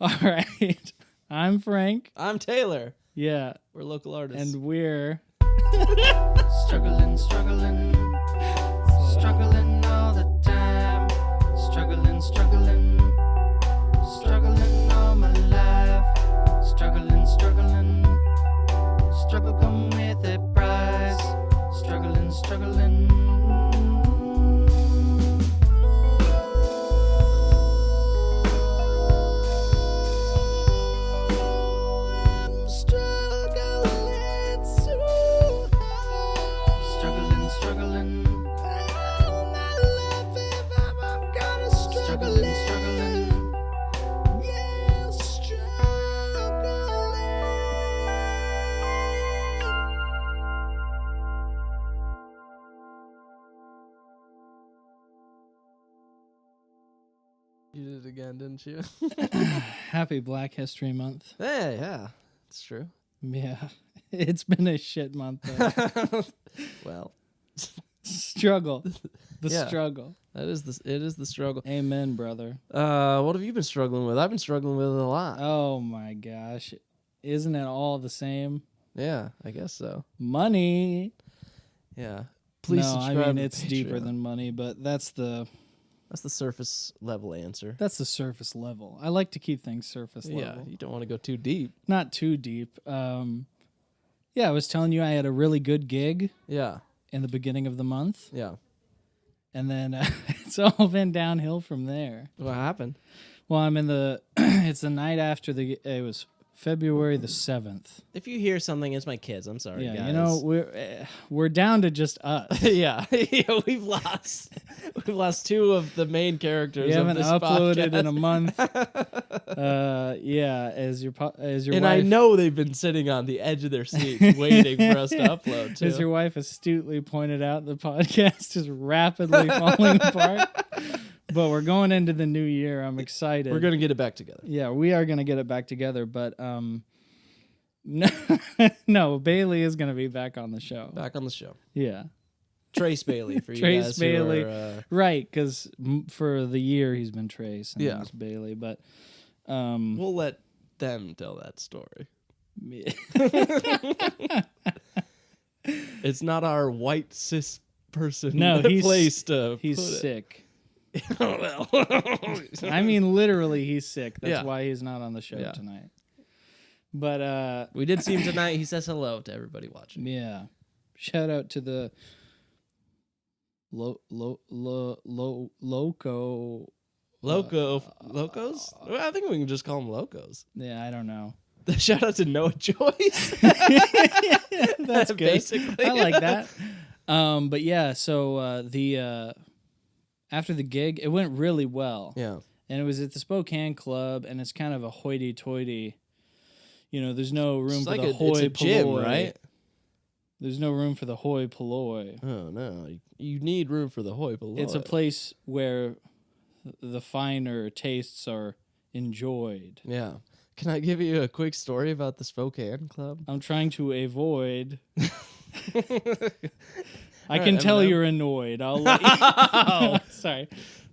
All right. I'm Frank. I'm Taylor. Yeah. We're local artists. And we're Struggling all the time. Struggling all my life. Struggle come with a price. Struggling. I'm struggling so hard. Struggling. All my life if I'm gonna struggling. Yeah, struggling. You did it again, didn't you? Happy Black History Month. Hey, yeah, it's true. Yeah. It's been a shit month though. Well, Struggle. The Yeah. struggle. it is the struggle. Amen, brother. What have you been struggling with? I've been struggling with it a lot. Oh my gosh. Isn't it all the same? Yeah, I guess so. Money. Yeah. Please no, subscribe. I mean to it's deeper Patreon. than money, but that's the surface level answer. surface level. I like to keep things surface Yeah, level. you don't want to go too deep. Not too deep. Yeah, I was telling you I had a really good gig Yeah, in the beginning of the month, yeah. and then it's all been downhill from there. What happened? Well, I'm in the it's the night after it was February the 7th. If you hear something, it's my kids. I'm sorry, Yeah, guys. you know, we're down to just us. yeah, we've lost two of the main characters. We haven't of this uploaded podcast. in a month. Yeah, as your And wife, I know they've been sitting on the edge of their seats waiting for us to upload too. as your wife astutely pointed out, the podcast is rapidly falling apart. But we're going into the new year. I'm excited. We're gonna get it back together. Yeah, we are gonna get it back together. But no, Bailey is gonna be back on the show. Back on the show. Yeah, Trace Bailey for you Trace guys. Bailey. Who are, right. Because for the year he's been Trace and Yeah. it was Bailey. But we'll let them tell that story. It's not our white cis person. No, he's place to he's put it. sick. Well. I mean, literally, he's sick. That's Yeah. why he's not on the show Yeah. tonight. But We did see him tonight. He says hello to everybody watching. yeah, shout out to the Locos? Well, I think we can just call them locos. Yeah, I don't know. Shout out to Noah Joyce. That's good. Basically. I like that. But yeah, so the after the gig, it went really well. Yeah. And it was at the Spokane Club, and it's kind of a hoity-toity. You know, there's no room It's for like the it's hoi a gym, polloi. right? There's no room for the hoi polloi. Oh, no. You need room for the hoi polloi. It's a place where the finer tastes are enjoyed. Yeah. Can I give you a quick story about the Spokane Club? I'm trying to avoid. I All can right, tell Eminem. you're annoyed. I'll let you. Sorry.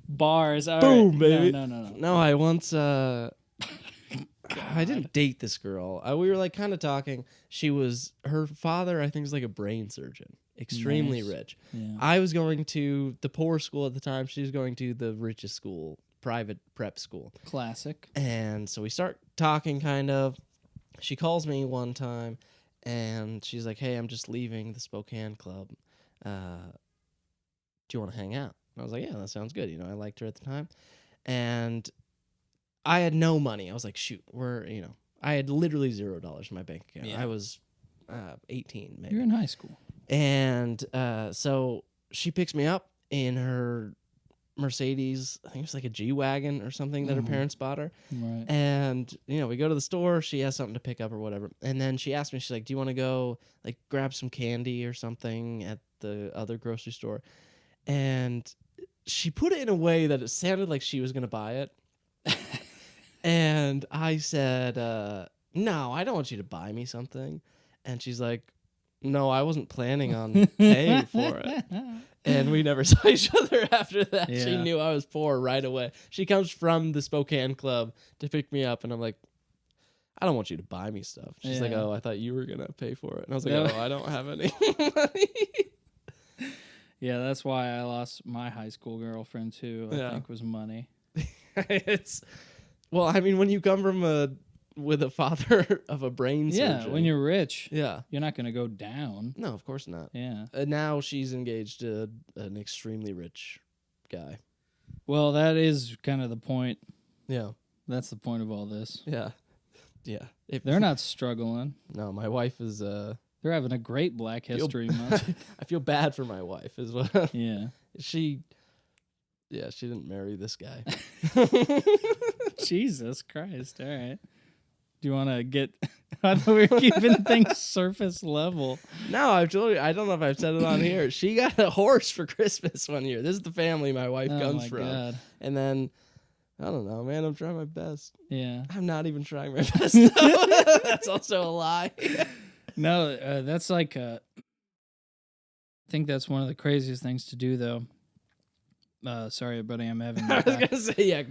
Bars. All Boom, right. baby. No. No, I once I didn't date this girl. We were like kind of talking. Her father, I think, is like a brain surgeon, extremely Nice. rich. Yeah. I was going to the poor school at the time. She was going to the richest school, private prep school. Classic. And so we start talking kind of. She calls me one time and she's like, "Hey, I'm just leaving the Spokane Club. Do you want to hang out?" And I was like, "Yeah, that sounds good." You know, I liked her at the time. And I had no money. I was like, shoot, I had literally $0 in my bank account. Yeah. I was 18 maybe. You're in high school. And so she picks me up in her Mercedes. I think it's like a G-Wagon or something that her parents bought her. Right. And, we go to the store. She has something to pick up or whatever. And then she asked me, she's like, "Do you want to go like grab some candy or something at the other grocery store?" And she put it in a way that it sounded like she was going to buy it. And I said, "No, I don't want you to buy me something." And she's like, No, I wasn't planning on paying for it. And we never saw each other after that. She Yeah. knew I was poor right away. She comes from the Spokane Club to pick me up, and I'm like, I don't want you to buy me stuff. She's like, Yeah. oh, I thought you were going to pay for it. And I was like, No. oh, I don't have any money. Yeah, that's why I lost my high school girlfriend too. I think was money. It's, well, I mean, when you come from with a father of a brain surgeon. Yeah, when you're rich, Yeah. you're not gonna go down. No, of course not. Yeah. Now she's engaged to an extremely rich guy. Well, that is kind of the point. Yeah. That's the point of all this. Yeah. Yeah. They're not struggling. No, my wife is They're having a great Black History Month. I feel bad for my wife as well. Yeah. She didn't marry this guy. Jesus Christ. All right. Do you want to get... I thought we were keeping things surface level. No, I've told you. I don't know if I've said it on here. She got a horse for Christmas one year. This is the family my wife Oh, comes my from. God. And then, I don't know, man. I'm trying my best. Yeah. I'm not even trying my best, though. That's also a lie. No, that's like... I think that's one of the craziest things to do, though. Sorry, buddy, I'm having... I was going to say, yeah,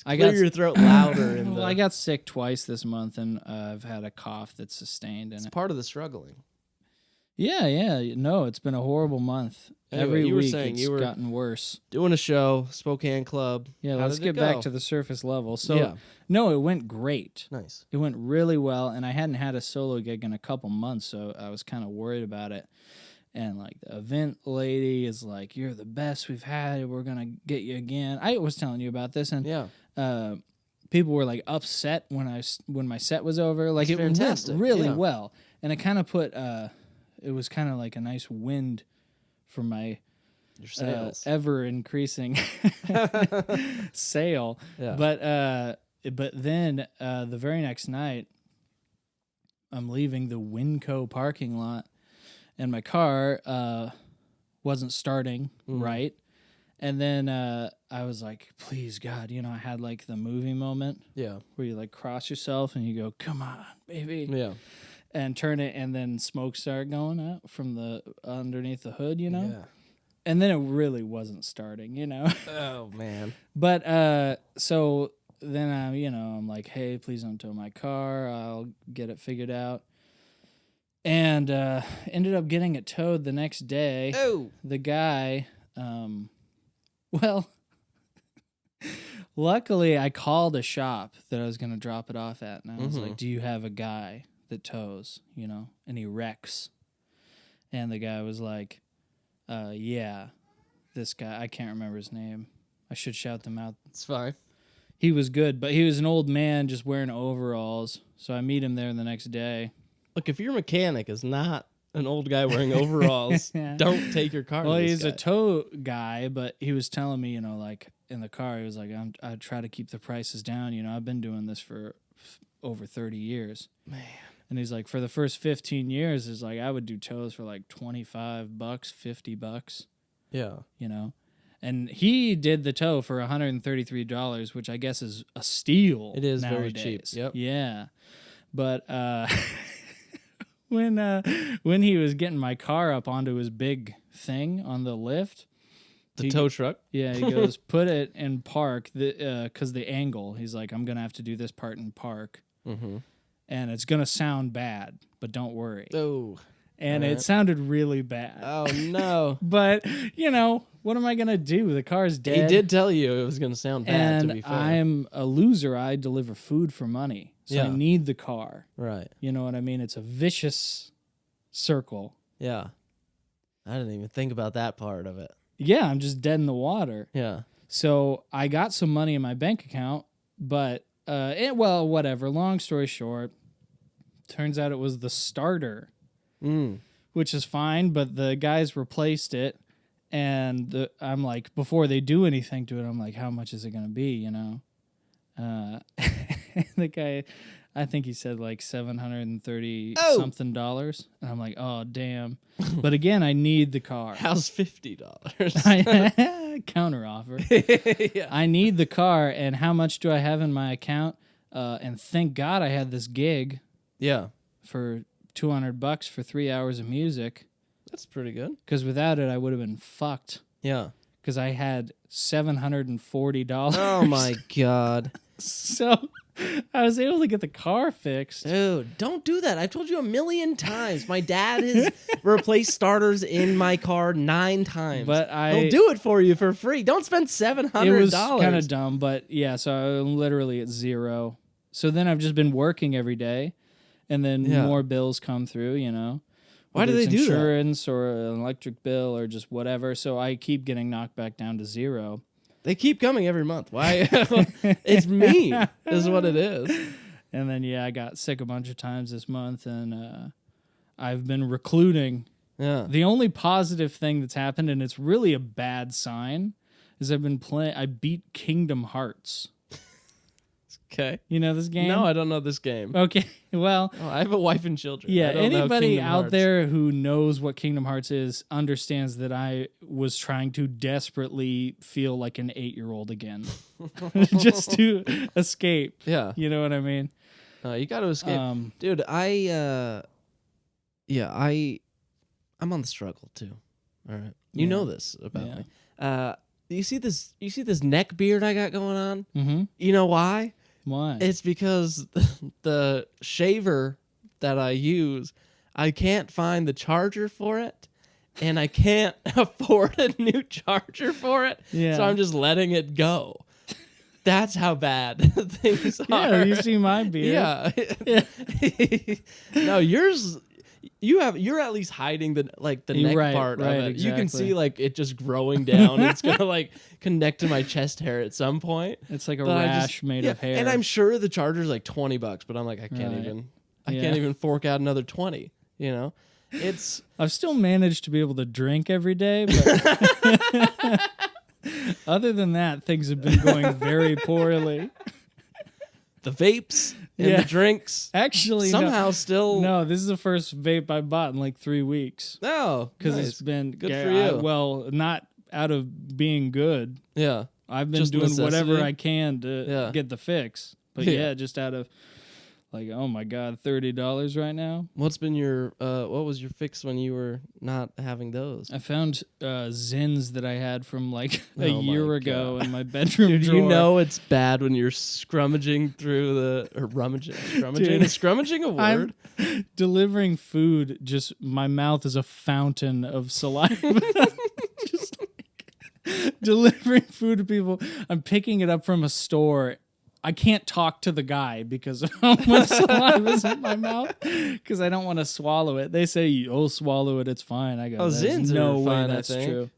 I clear got- your throat louder. In Well, the, I got sick twice this month, and I've had a cough that's sustained. it's And part of the struggling. yeah. No, it's been a horrible month. Anyway, Every you were week saying it's you were- gotten worse. Doing a show, Spokane Club. Yeah, How let's did it get back go? to the surface level. So, Yeah. no, it went great. Nice. It went really well, and I hadn't had a solo gig in a couple months, so I was kind of worried about it. And like the event lady is like, "You're the best we've had. We're gonna get you again." I was telling you about this, and Yeah. people were like upset when my set was over. Like It's it went fantastic, really yeah. well, and it kind of put it was kind of like a nice wind for my Your sales. ever increasing sale. Yeah. But then the very next night, I'm leaving the Winco parking lot, and my car wasn't starting right. And then I was like, please, God, I had like the movie moment Yeah. where you like cross yourself and you go, come on, baby, Yeah. and turn it, and then smoke started going out from the underneath the hood, Yeah. and then it really wasn't starting, Oh, man. But so then I'm like, hey, please don't tow my car. I'll get it figured out. And ended up getting it towed the next day. Oh. The guy, well, luckily I called a shop that I was going to drop it off at. And I was like, do you have a guy that tows, and he wrecks? And the guy was like, yeah, this guy, I can't remember his name. I should shout them out. It's fine. He was good, but he was an old man just wearing overalls. So I meet him there the next day. Look, if your mechanic is not an old guy wearing overalls, Yeah. don't take your car. Well, to this he's guy. a tow guy, but he was telling me, like in the car, he was like, I try to keep the prices down. I've been doing this for over 30 years. Man. And he's like, for the first 15 years, is like I would do tows for like $25, $50, Yeah. And he did the tow for $133, which I guess is a steal. It is very nowadays. cheap, yep. Yeah. But when he was getting my car up onto his big thing on the lift, The tow truck. yeah, he goes, put it in park, because the angle. He's like, I'm gonna have to do this part in park, Mm-hmm. and it's gonna sound bad, but don't worry. Oh. And alright. it sounded really bad. Oh, no. But what am I gonna do? The car's dead. He did tell you it was going to sound bad, and to be fair. I'm a loser. I deliver food for money, so I Yeah. need the car. Right. You know what I mean? It's a vicious circle. Yeah. I didn't even think about that part of it. Yeah, I'm just dead in the water. Yeah. So I got some money in my bank account, but whatever. Long story short, turns out it was the starter, which is fine. But the guys replaced it, and I'm like, before they do anything to it, I'm like, how much is it gonna be? The guy, I think he said like $730 something dollars, and I'm like, oh damn. But again, I need the car. How's $50? Counter offer. Yeah. I need the car, and how much do I have in my account? And thank God I had this gig Yeah. for $200 for 3 hours of music. That's pretty good. Because without it, I would have been fucked. Yeah. Because I had $740. Oh my god. So I was able to get the car fixed. Dude, don't do that. I've told you a million times. My dad has replaced starters in my car 9 times. But he'll do it for you for free. Don't spend $700. It was kind of dumb, but yeah, so I'm literally at 0. So then I've just been working every day, and then more bills come through, you know. Why do they do that? Insurance or an electric bill or just whatever. So I keep getting knocked back down to 0. They keep coming every month. Why? It's me, is what it is. And then, I got sick a bunch of times this month, and I've been recluding. Yeah. The only positive thing that's happened, and it's really a bad sign, is I've been playing. I beat Kingdom Hearts. Okay. You know this game? No, I don't know this game. Okay, well... Oh, I have a wife and children. Yeah, I don't know anybody Kingdom out Hearts. there who knows what Kingdom Hearts is understands that I was trying to desperately feel like an 8-year-old again. Just to escape. Yeah. You know what I mean? You got to escape. Dude, I'm on the struggle too. All right. You know this about me. You see this neck beard I got going on? Mm-hmm. You know why? Why? It's because the shaver that I use, I can't find the charger for it, and I can't afford a new charger for it. Yeah. So I'm just letting it go. That's how bad things are. Yeah, you see my beard. Yeah. No, yours. You're at least hiding the neck part of it. Exactly. You can see like it just growing down. It's gonna like connect to my chest hair at some point. It's like a But rash made of hair. And I'm sure the charger's like $20, but I'm like, I can't even fork out another 20. You know, it's. I've still managed to be able to drink every day, but other than that, things have been going very poorly. The vapes and the drinks. Actually, somehow still. No, this is the first vape I bought in like 3 weeks. No, because nice. it's been good for you. Well, not out of being good. Yeah, I've been just doing necessity. whatever I can to get the fix. But Yeah. just out of like, oh my god, $30 right now. What's been your what was your fix when you were not having those? I found Zins that I had from like a Oh my year ago in my bedroom Dude, drawer. you know it's bad when you're scrummaging through scrummaging a word. I'm delivering food. Just my mouth is a fountain of saliva. Just like, delivering food to people. I'm picking it up from a store. I can't talk to the guy because of how much saliva is in my mouth because I don't want to swallow it. They say, you'll swallow it, it's fine. I go, Oh, there's Zins no are way fine, I that's think. true.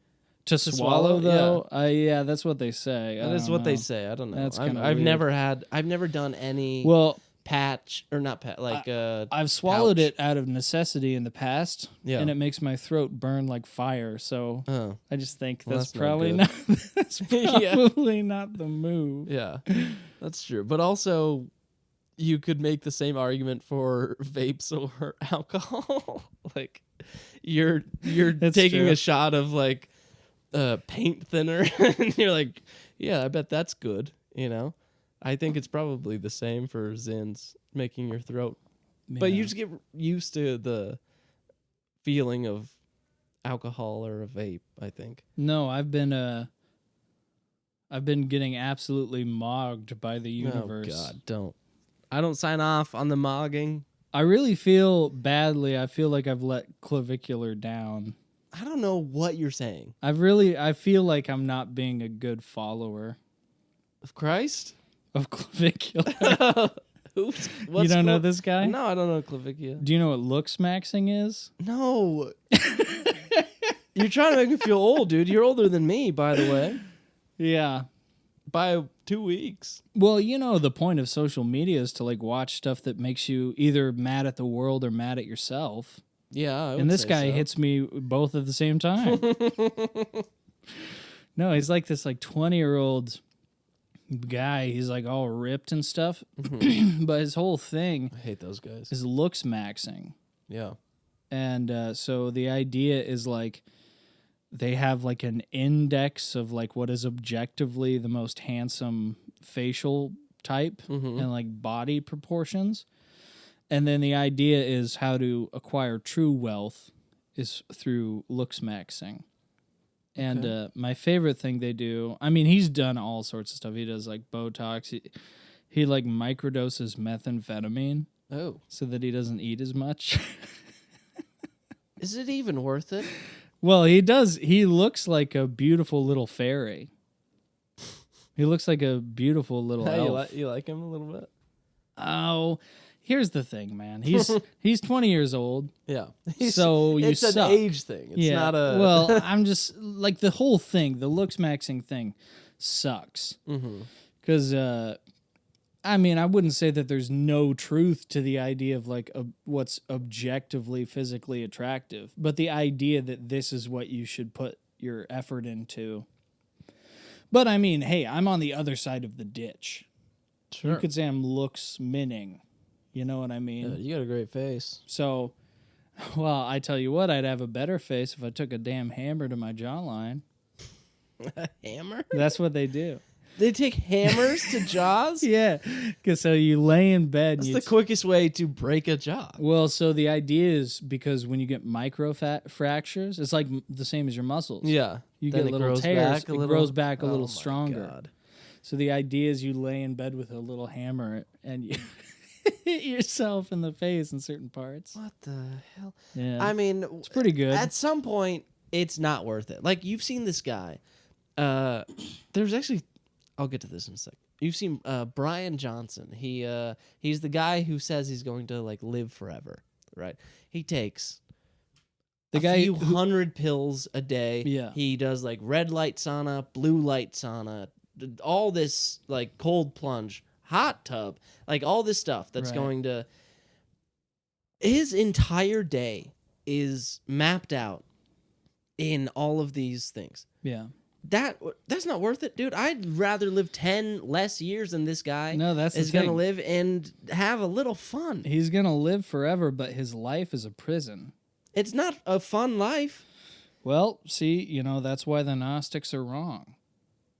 To swallow? swallow, though? Yeah, that's what they say. That is what they say. I don't know. That's I've kinda I've weird. never done any patch or not patch like I've swallowed pouch. it out of necessity in the past, Yeah. and it makes my throat burn like fire. So Oh. I just think Well, that's that's not probably good. not. That's Yeah. probably not the move. Yeah. That's true. But also you could make the same argument for vapes or alcohol. Like you're That's taking true. a shot of like paint thinner and you're like, yeah, I bet that's good, you know? I think it's probably the same for Zins, making your throat. But you Yeah. just get used to the feeling of alcohol or a vape, I think. No, I've been getting absolutely mogged by the universe. Oh God, don't. I don't sign off on the mogging. I really feel badly. I feel like I've let clavicular down. I don't know what you're saying. I feel like I'm not being a good follower Of Christ? of clavicular. Oops. You don't know this guy? No, I don't know clavicula. Do you know what looks maxing is? No. You're trying to make me feel old, dude. You're older than me, by the way. Yeah. By 2 weeks. Well, you know, the point of social media is to like watch stuff that makes you either mad at the world or mad at yourself. Yeah, I would And this say guy so. hits me both at the same time. No, he's like this like 20-year-old guy. He's like all ripped and stuff. But his whole thing I hate those guys. is looks maxing. Yeah. And so the idea is like they have like an index of like what is objectively the most handsome facial type and like body proportions. And then the idea is how to acquire true wealth is through looks maxing. And my favorite thing they do, I mean, he's done all sorts of stuff. He does like Botox. He like microdoses methamphetamine so that he doesn't eat as much. Is it even worth it? Well, he does. He looks like a beautiful little fairy. He looks like a beautiful little elf. You like him a little bit? Oh, here's the thing, man. He's 20 years old. Yeah. So you it's suck. an age thing. It's not a... Well, I'm just... Like, the whole thing, the looks maxing thing sucks. Because, I mean, I wouldn't say that there's no truth to the idea of, like, what's objectively physically attractive. But the idea that this is what you should put your effort into... But, I mean, hey, I'm on the other side of the ditch. Sure. You could say I'm looks minning. You know what I mean? Yeah, you got a great face. So, well, I tell you what, I'd have a better face if I took a damn hammer to my jawline. A hammer? That's what they do. They take hammers to jaws? Yeah, because so you lay in bed. That's the quickest way to break a jaw. Well, so the idea is because when you get micro fractures, it's like the same as your muscles. Yeah. You Then get it little grows tears. back a It little? grows back a little Oh my stronger. God. So the idea is you lay in bed with a little hammer and you hit yourself in the face in certain parts. What the hell? Yeah, I mean, it's pretty good. At some point, it's not worth it. Like, you've seen this guy. There's actually... I'll get to this in a sec. You've seen Brian Johnson. He's the guy who says he's going to, like, live forever, right? He takes a few hundred pills a day. Yeah. He does, like, red light sauna, blue light sauna, all this, like, cold plunge, hot tub, like, all this stuff that's going to... His entire day is mapped out in all of these things. Yeah. That's not worth it, dude. I'd rather live 10 less years than this guy is going to live and have a little fun. He's going to live forever, but his life is a prison. It's not a fun life. Well, see, you know, that's why the Gnostics are wrong.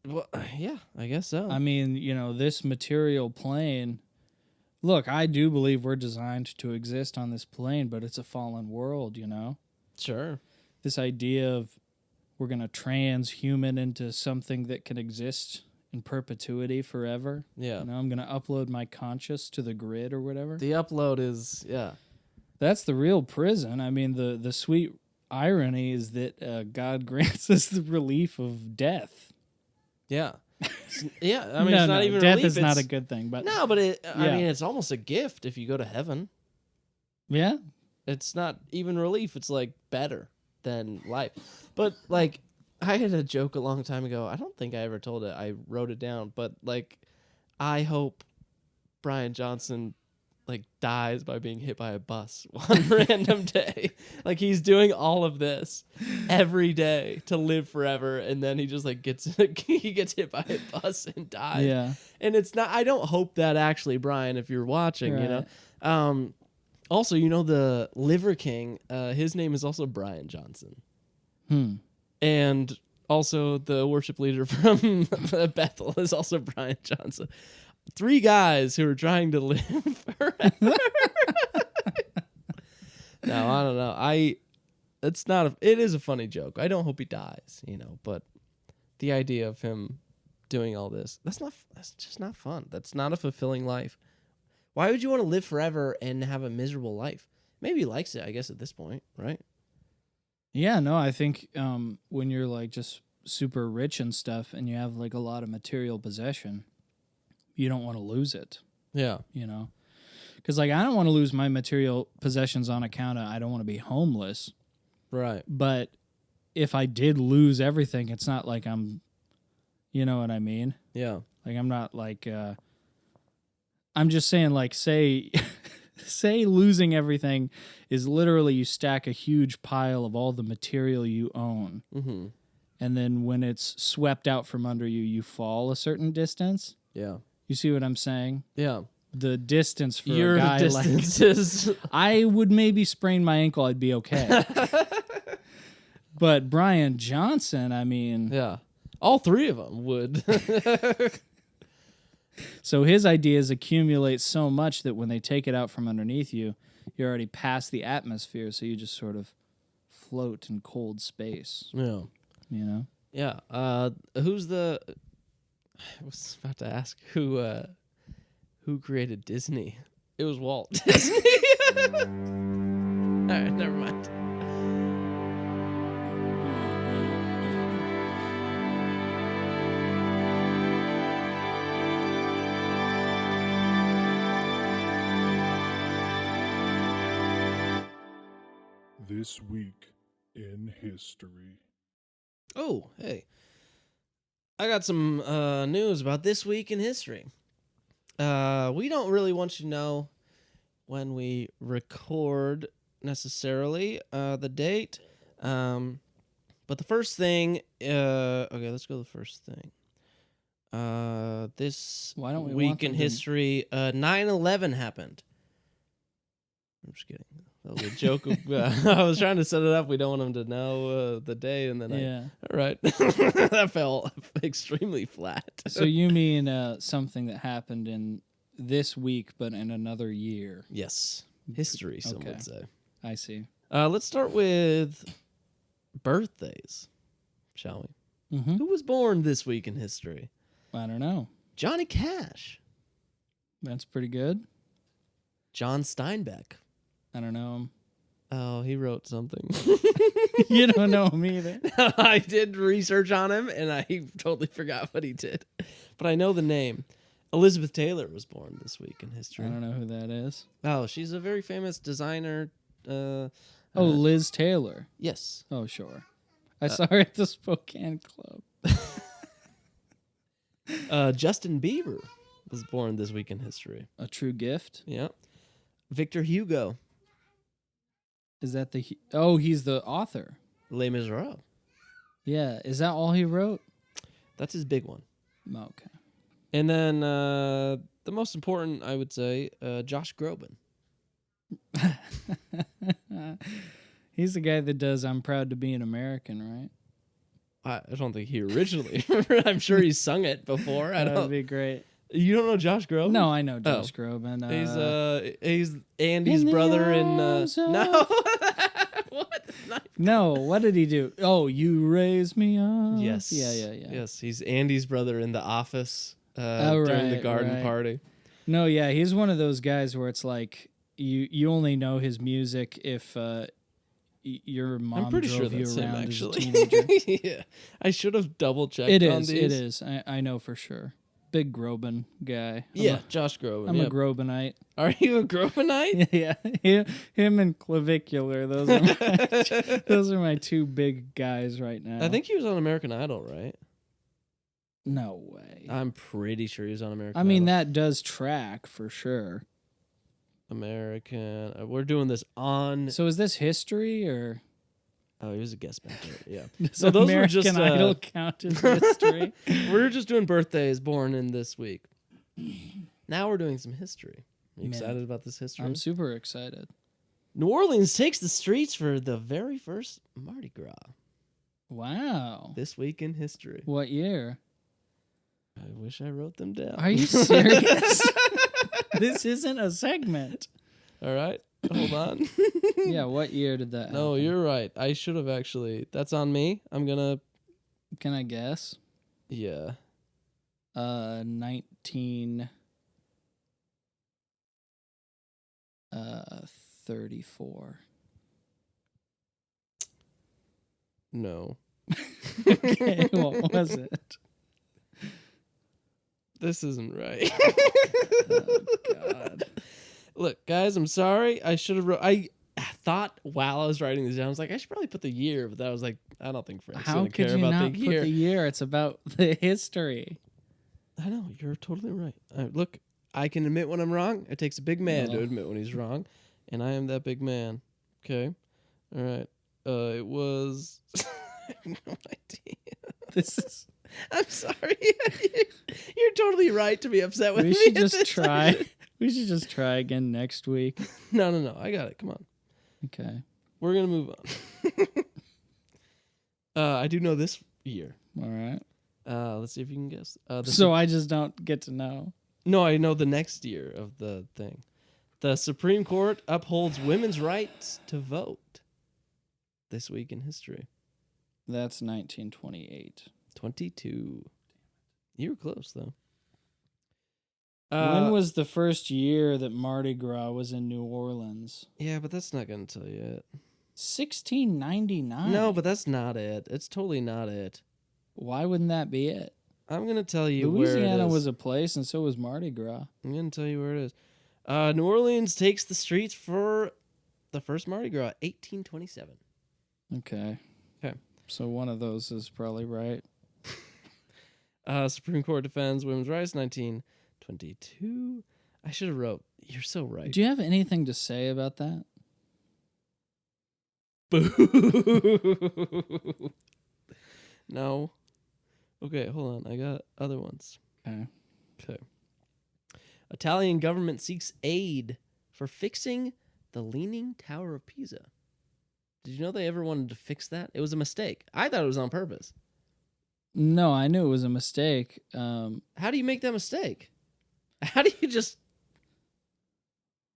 Well, yeah, I guess so. I mean, you know, this material plane... Look, I do believe we're designed to exist on this plane, but it's a fallen world, you know? Sure. This idea of we're going to transhuman into something that can exist in perpetuity forever. Yeah. You know, I'm going to upload my conscious to the grid or whatever. The upload is, yeah. That's the real prison. I mean, the sweet irony is that God grants us the relief of death. Yeah. Yeah, I mean, it's not even death relief. is not a good thing, but no, but I mean, it's almost a gift if you go to heaven. Yeah. It's not even relief. It's like better than life. But like, I had a joke a long time ago. I don't think I ever told it. I wrote it down, but like, I hope Brian Johnson like dies by being hit by a bus one random day. Like, he's doing all of this every day to live forever, and then he just like gets hit by a bus and dies. Yeah. And it's not... I don't hope that actually, Brian, if you're watching, right. you know. Also, you know, the Liver King, his name is also Brian Johnson. And also the worship leader from Bethel is also Brian Johnson. 3 guys who are trying to live forever. No, I don't know. It is a funny joke. I don't hope he dies, you know, but the idea of him doing all this, that's just not fun. That's not a fulfilling life. Why would you want to live forever and have a miserable life? Maybe he likes it, I guess, at this point, right? Yeah, no, I think when you're like just super rich and stuff and you have like a lot of material possession, you don't want to lose it. Yeah. You know? Because like I don't want to lose my material possessions on account of I don't want to be homeless. Right. But if I did lose everything, it's not like I'm, you know what I mean? Yeah. Like I'm not like, I'm just saying like say losing everything is literally you stack a huge pile of all the material you own. Mm-hmm. And then when it's swept out from under you, you fall a certain distance. Yeah. You see what I'm saying? Yeah. The distance for Your a guy distances. like... I would maybe sprain my ankle. I'd be okay. But Brian Johnson, I mean... Yeah. All 3 of them would. So his ideas accumulate so much that when they take it out from underneath you, you're already past the atmosphere, so you just sort of float in cold space. Yeah. You know? Yeah. Who's the? I was about to ask who created Disney. It was Walt Disney. All right, never mind. This week in history. Oh, hey. I got some news about this week in history. We don't really want you to know when we record necessarily the date. But the first thing, okay, let's go to the first thing. This Why don't we week want in them to- history, 9/11 happened. I'm just kidding. That was a joke. I was trying to set it up. We don't want them to know the day, and then Yeah. all right. That fell extremely flat. So you mean something that happened in this week, but in another year? Yes, history. Some Okay. would say. I see. Let's start with birthdays, shall we? Mm-hmm. Who was born this week in history? I don't know. Johnny Cash, That's pretty good. John Steinbeck. I don't know him. Oh, he wrote something. You don't know him either. I did research on him, and I totally forgot what he did. But I know the name. Elizabeth Taylor was born this week in I history. don't know who that is. Oh, she's a very famous designer. Oh, Liz Taylor. Yes. Oh, sure. I saw her at the Spokane Club. Justin Bieber was born this week in history. A True Gift. Yeah. Victor Hugo, Is that the? Oh, he's the author. Les Miserables. Yeah. Is that all he wrote? That's his big one. Okay. And then the most important, I would say, Josh Groban. He's the guy that does "I'm Proud to Be an American," right? I don't think he originally. I'm sure he's sung it before. I That don't. would be great. You don't know Josh Groban? No, I know Josh Groban. He's Andy's In the brother in. arms of- No. What? No, what did he do? Oh, you raise me up. Yes. Yeah. Yes, he's Andy's brother in The Office Oh, during the right, garden right. party. No, yeah, he's one of those guys where it's like you only know his music if your mom I'm pretty sure drove you that's him, around as a actually. teenager. Yeah, I should have double checked. It on is. these. It is. I know for sure. Big Groban guy. Josh Groban. I'm a yep. Grobanite. Are you a Grobanite? Yeah, him and Clavicular. Those are my two big guys right now. I think he was on American Idol, right? No way. I'm pretty sure he was on American I mean, Idol. that does track for sure. American. We're doing this on. So is this history or Oh, he was a guest back there. Yeah. does So those were American just, Idol count as history? We're just doing birthdays born in this week. Now we're doing some history. Are you Man. excited about this history? I'm super excited. New Orleans takes the streets for the very first Mardi Gras Wow. this week in history. What year? I wish I wrote them down. Are you serious? This isn't a segment. All right. Hold on. Yeah, what year did that No, happen? you're right. I should have actually. That's on me. I'm going to. Can I guess? Yeah. 34. No. Okay, what was it? This isn't right. Oh, God. Look, guys, I'm sorry. I should have wrote. I thought while I was writing this down, I was like, I should probably put the year, but I was like, I don't think Frank's How gonna could care you about not the put year. the year? It's about the history. I know, you're totally right. Look, I can admit when I'm wrong. It takes a big man to Oh. admit when he's wrong, and I am that big man. Okay, all right. It was. I have no idea. This is. I'm sorry. You're totally right to be upset with We me. should at just this. try. We should just try again next week. No. I got it. Come on. Okay. We're gonna move on. I do know this year. All right. Let's see if you can guess. So I just don't get to know. No, I know the next year of the thing. The Supreme Court upholds women's rights to vote. This week in history. That's 1928. 22. You were close, though. When was the first year that Mardi Gras was in New Orleans? Yeah, but that's not going to tell you it. 1699. No, but that's not it. It's totally not it. Why wouldn't that be it? I'm going to tell you where it Louisiana is. was a place, and so was Mardi Gras. I'm going to tell you where it is. New Orleans takes the streets for the first Mardi Gras, 1827. Okay. Okay. So one of those is probably right. Supreme Court defends women's rights, 1922. I should have wrote. You're so right. Do you have anything to say about that? Boo. No. Okay, hold on. I got other ones. Okay. Okay. Italian government seeks aid for fixing the Leaning Tower of Pisa. Did you know they ever wanted to fix that? It was a mistake. I thought it was on purpose. No, I knew it was a mistake. How do you make that mistake? How do you just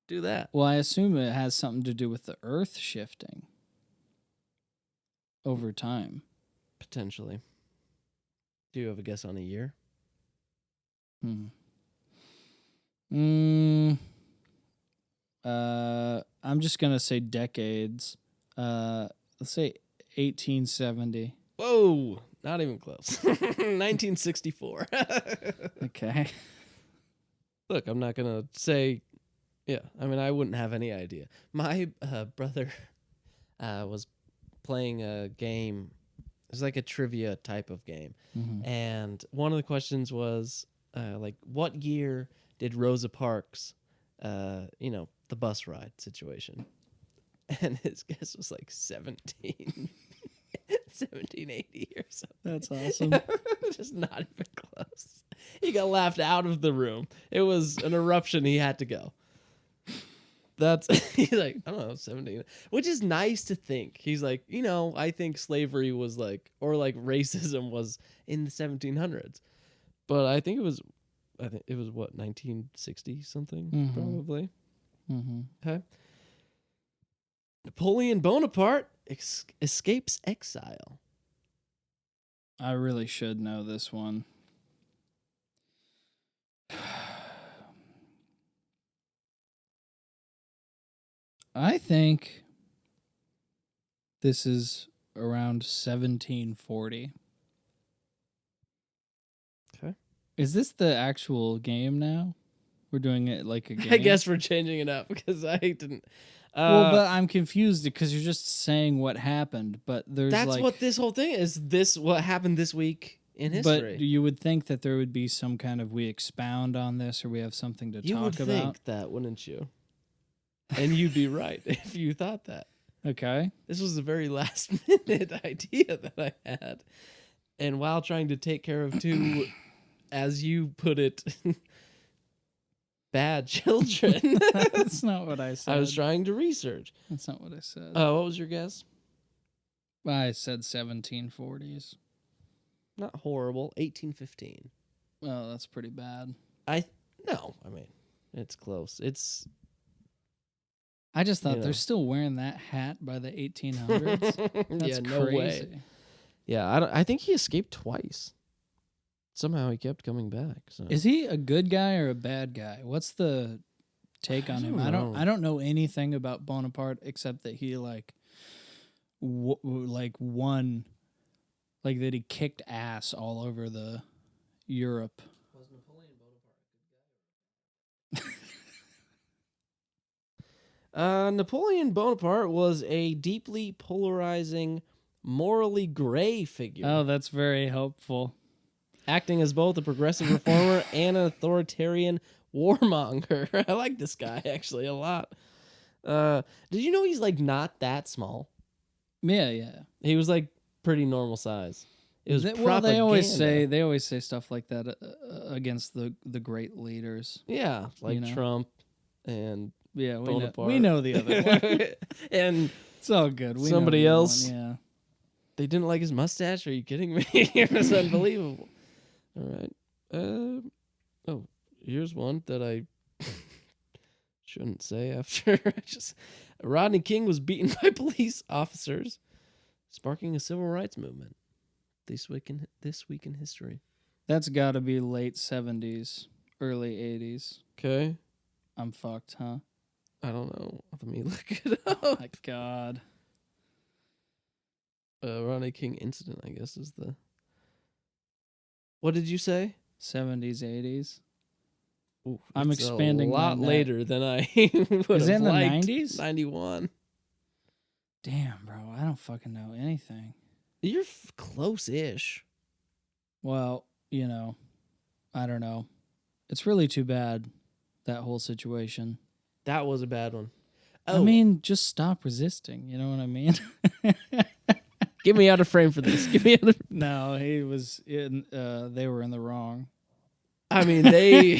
do that? Well, I assume it has something to do with the Earth shifting over time. Potentially. Do you have a guess on a year? I'm just gonna say decades. Let's say 1870. Whoa, not even close. 1964. Okay. Look, I'm not gonna say. Yeah, I mean, I wouldn't have any idea. My brother was playing a game. It was like a trivia type of game, and one of the questions was like, what year did Rosa Parks, the bus ride situation? And his guess was like 1780 or something. That's awesome. Just not even close. He got laughed out of the room. It was an eruption. He had to go. He's like, I don't know, 17, which is nice to think. He's like, I think slavery was like, or like racism was in the 1700s, but I think it was what, 1960 something, probably. Okay. Napoleon Bonaparte escapes exile. I really should know this one. I think this is around 1740. Okay. Is this the actual game now? We're doing it like a game? I guess we're changing it up because I didn't. Well, but I'm confused because you're just saying what happened, but there's That's what this whole thing is. What happened this week in history. But you would think that there would be some kind of we expound on this or we have something to you talk would about. think that, wouldn't you? And you'd be right if you thought that. Okay. This was a very last minute idea that I had. And while trying to take care of two, as you put it, bad children. That's not what I said. I was trying to research. That's not what I said. What was your guess? I said 1740s. Not horrible. 1815. Well, that's pretty bad. No, I mean, it's close. I just thought they're still wearing that hat by the 1800s. That's no crazy. way. Yeah, I think he escaped twice. Somehow he kept coming back. So. Is he a good guy or a bad guy? What's the take on him? I don't know anything about Bonaparte except that he won, like that he kicked ass all over the Europe. Was Napoleon Bonaparte a good guy? Napoleon Bonaparte was a deeply polarizing, morally gray figure. Oh, that's very helpful. Acting as both a progressive reformer and an authoritarian warmonger. I like this guy, actually, a lot. Did you know he's, like, not that small? Yeah. He was, like, pretty normal size. It was propaganda. Well, they always say stuff like that against the great leaders. Yeah, like Trump and... Yeah, Bonaparte. we know the other one. And it's all good. We somebody know the else. One, yeah. They didn't like his mustache? Are you kidding me? It was unbelievable. All right. here's one that I shouldn't say after. Rodney King was beaten by police officers, sparking a civil rights movement. This week in history. That's got to be late 70s, early 80s. Okay. I'm fucked, huh? I don't know. Let me look it up. Oh my God. Rodney King incident, I guess, is the... What did you say? 70s, 80s. Ooh, I'm it's expanding a lot my net. later than I would Is it have in the liked. 90s? 91. Damn, bro. I don't fucking know anything. You're close-ish. Well, you know, I don't know. It's really too bad, that whole situation. That was a bad one. I mean, just stop resisting. You know what I mean? Get me out of frame for this. Get me out of... No, he was in. They were in the wrong. I mean, they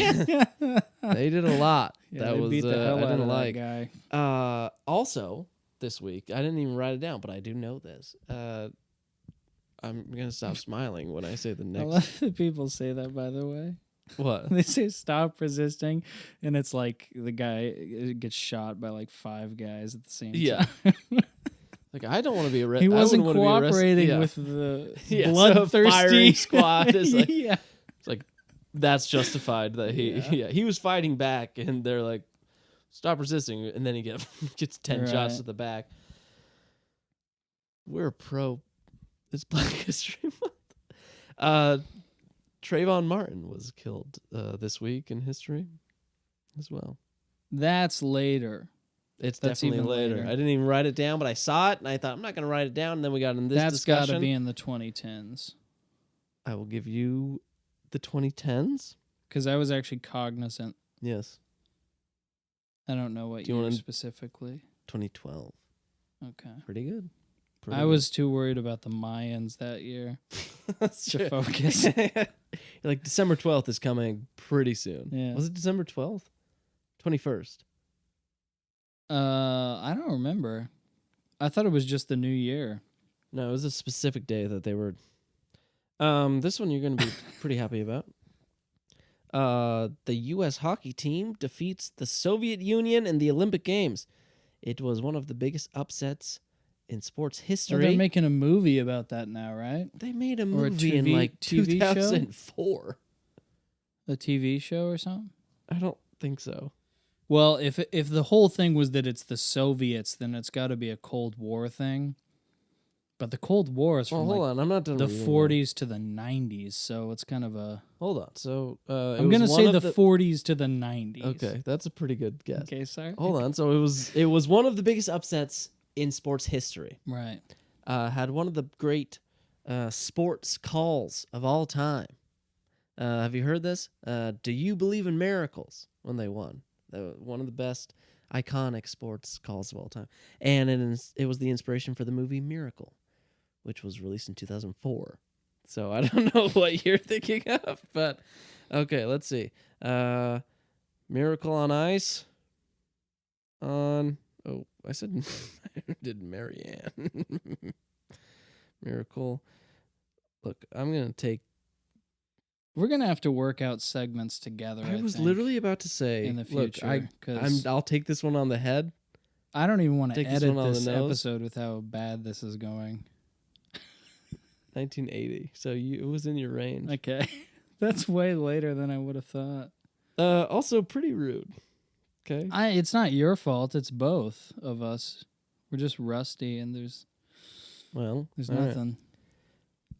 did a lot. Yeah, that they was beat the hell I out didn't of like. that guy. Also, this week I didn't even write it down, but I do know this. I'm gonna stop smiling when I say the A next. lot of people say that, by the way. What? They say stop resisting, and it's like the guy gets shot by like 5 guys at the same Yeah. time. Like, I don't want to be arrested. He wasn't I wouldn't wanna be cooperating arrested. with the Yeah, so bloodthirsty firing squad is like, yeah. it's like that's justified that he was fighting back, and they're like, stop resisting, and then he gets 10 shots Right. to the back. We're pro. It's Black History Month. Trayvon Martin was killed this week in history as well. That's later. It's That's definitely even later. later. I didn't even write it down, but I saw it, and I thought, I'm not going to write it down. And then we got in this That's got discussion. to be in the 2010s. I will give you the 2010s. Because I was actually cognizant. Yes. I don't know what Do you year wanna- specifically. 2012. Okay. Pretty good. I was too worried about the Mayans that year That's to true. focus. You're like, December 12th is coming pretty soon. Yeah. Was it December 12th? 21st. I don't remember. I thought it was just the new year. No, it was a specific day that they were. This one you're going to be pretty happy about. The U.S. hockey team defeats the Soviet Union in the Olympic Games. It was one of the biggest upsets in sports Well, history. they're making a movie about that now, right? They made a Or a movie in TV like show? 2004. A TV show or something? I don't think so. Well, if the whole thing was that it's the Soviets, then it's got to be a Cold War thing. But the Cold War is Well, from hold like on. I'm not done the reading 40s to the 90s, so it's kind of a... Hold on. So I'm going to say the 40s to the 90s. Okay, that's a pretty good guess. Okay, sorry. Hold on. So it was one of the biggest upsets in sports history. Right. Had one of the great sports calls of all time. Have you heard this? Do you believe in miracles? When they won, one of the best iconic sports calls of all time, and it was the inspiration for the movie Miracle, which was released in 2004. So I don't know what you're thinking of, but okay, let's see. Miracle on Ice. I said I did Marianne. Miracle. Look, I'm going to take... We're going to have to work out segments together, I was think, literally about to say, in the look, future. 'Cause I'll take this one on the head. I don't even want to take this edit one on the this nose. episode with how bad this is going. 1980. So it was in your range. Okay. That's way later than I would have thought. Also pretty rude. Okay. It's not your fault. It's both of us. We're just rusty, and there's Well, all right. nothing.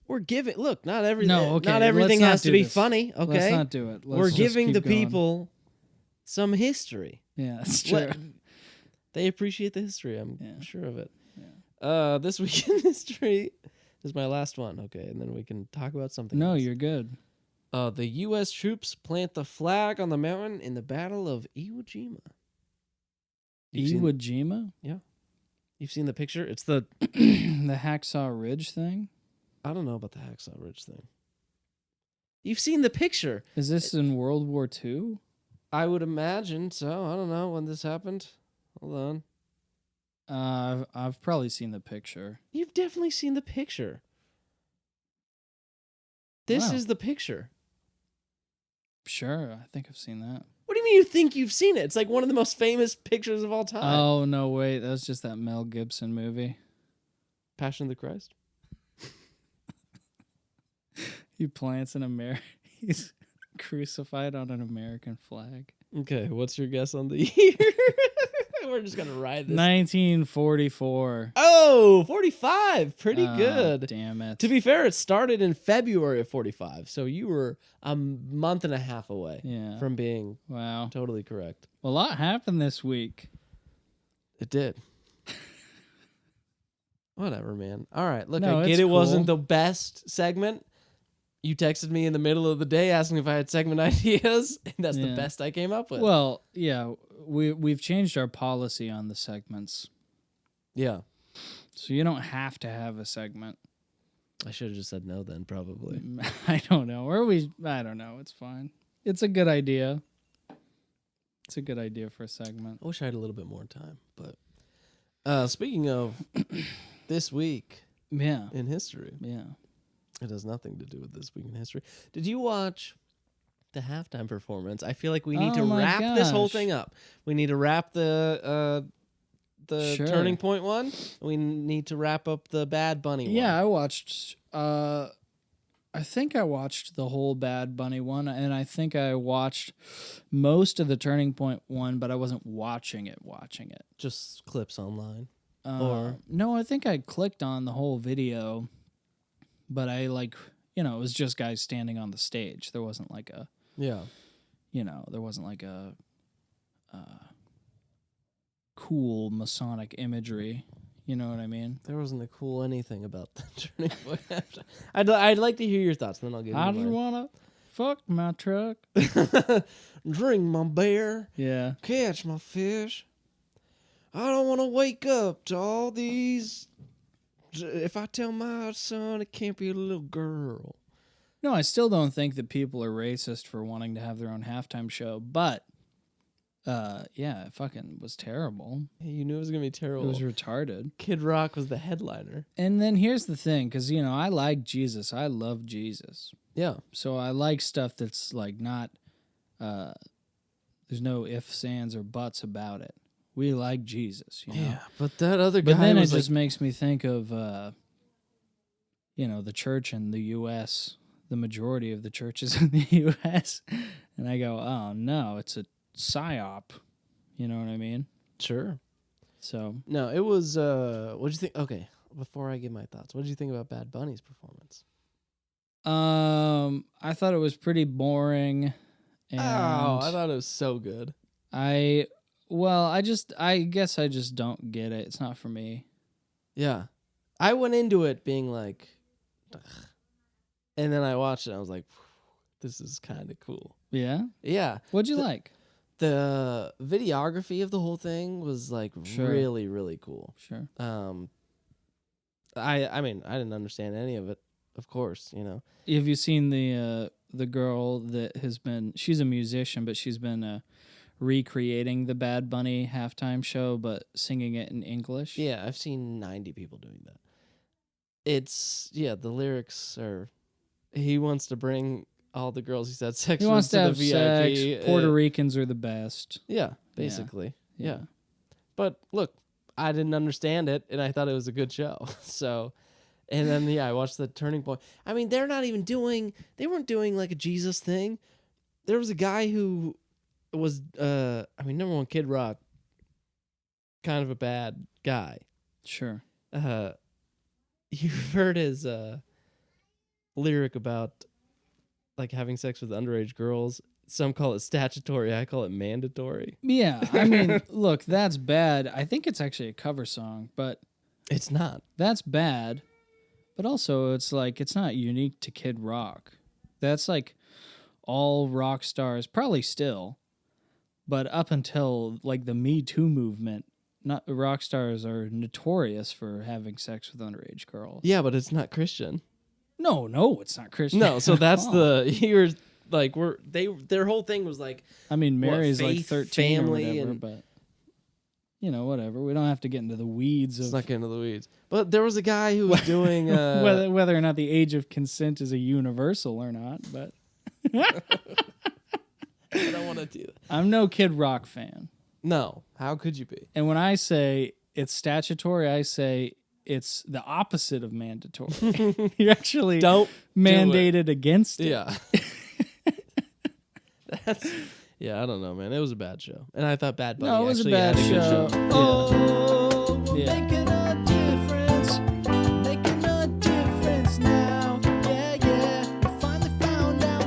We're giving. Look, not everything. No, okay, Not everything let's not has to do be this. funny. Okay. Let's not do it. We're Let's just giving the keep going. people some history. Yeah, that's true. Let- They appreciate the history. I'm Yeah. sure of it. Yeah. This week in history is my last one. Okay, and then we can talk about something. No, else. you're good. The U.S. troops plant the flag on the mountain in the Battle of Iwo Jima. Iwo Jima? You've seen the picture? It's the... The Hacksaw Ridge thing? I don't know about the Hacksaw Ridge thing. You've seen the picture. Is this in World War II? I would imagine so. I don't know when this happened. Hold on. I've probably seen the picture. You've definitely seen the picture. This Wow. is the picture. Sure, I think I've seen that. What do you mean you think you've seen it? It's like one of the most famous pictures of all time. Oh, no, wait. That was just that Mel Gibson movie. Passion of the Christ? He plants he's crucified on an American flag. Okay, what's your guess on the year? We're just going to ride this. 1944. Oh, 45. Pretty Oh, good. Damn it. To be fair, it started in February of 45, so you were a month and a half away Yeah. from being Wow. totally correct. A lot happened this week. It did. Whatever, man. All right, look, No, I get it's it wasn't cool. the best segment. You texted me in the middle of the day asking if I had segment ideas, and that's the Yeah. best I came up with. Well, yeah, we've changed our policy on the segments. Yeah. So you don't have to have a segment. I should have just said no then, probably. I don't know. I don't know. It's fine. It's a good idea. It's a good idea for a segment. I wish I had a little bit more time. But speaking of this week Yeah. in history, Yeah. it has nothing to do with this week in history. Did you watch the halftime performance? I feel like we need Oh to my wrap this whole gosh. thing up. We need to wrap the Sure. Turning Point one. We need to wrap up the Bad Bunny one. Yeah, I watched I think I watched the whole Bad Bunny one, and I think I watched most of the Turning Point one, but I wasn't watching it. Just clips online. No, I think I clicked on the whole video, but I it was just guys standing on the stage. There wasn't like a Yeah. there wasn't like a cool Masonic imagery. You know what I mean? There wasn't a cool anything about the Turning Point halftime. I'd like to hear your thoughts, and then I'll give you I just mine. wanna fuck my truck. Drink my beer. Yeah. Catch my fish. I don't want to wake up to all these. If I tell my son it can't be a little girl. No, I still don't think that people are racist for wanting to have their own halftime show, but yeah, it fucking was terrible. Hey, you knew it was going to be terrible. It was retarded. Kid Rock was the headliner. And then here's the thing, because, I like Jesus. I love Jesus. Yeah. So I like stuff that's like not, there's no ifs, ands, or buts about it. We like Jesus, Yeah, but that other guy But then it was just makes me think of, the church in the U.S., the majority of the churches in the U.S., and I go, oh, no, it's a psyop. You know what I mean? sure. So, No, it was, what'd you think? Okay, before I give my thoughts, what did you think about Bad Bunny's performance? I thought it was pretty boring. And I thought it was so good. I guess I just don't get it. It's not for me. Yeah. I went into it being like, ugh. And then I watched it and I was like, this is kind of cool. Yeah? Yeah. What'd you like? The videography of the whole thing was like Sure. really, really cool. Sure. I mean, I didn't understand any of it, of course, Have you seen the girl that she's a musician, but she's been recreating the Bad Bunny halftime show, but singing it in English? Yeah, I've seen 90 people doing that. The lyrics are, he wants to bring all the girls he's had sex He with wants to have the sex. VIP. Puerto Ricans are the best. Yeah, basically. Yeah. But look, I didn't understand it, and I thought it was a good show. So, and then, I watched the Turning Point. I mean, they weren't doing like a Jesus thing. There was a guy who was, number one, Kid Rock, kind of a bad guy. Sure. You've heard his lyric about like having sex with underage girls. Some call it statutory. I call it mandatory. Yeah. I mean, look, that's bad. I think it's actually a cover song, but It's not. that's bad. But also, it's like, it's not unique to Kid Rock. That's like all rock stars, probably still, but up until like the Me Too movement, rock stars are notorious for having sex with underage girls. Yeah, but it's not Christian. No, it's not Christian. No, so that's Oh. you're like their whole thing was like, I mean, Mary's like faith, 13 family, or whatever, and- but whatever. We don't have to get into the weeds it's of not getting into the weeds. But there was a guy who was doing whether or not the age of consent is a universal or not. But I don't want to do that. I'm no Kid Rock fan. No. How could you be? And when I say it's statutory, I say it's the opposite of mandatory. You're actually Don't mandated against it. Yeah. Yeah, I don't know, man. It was a bad show. And I thought Bad Bunny No, it was a actually bad had a good show. show. Oh, we're Yeah. making a difference. Making a difference now. Yeah, yeah. We finally found out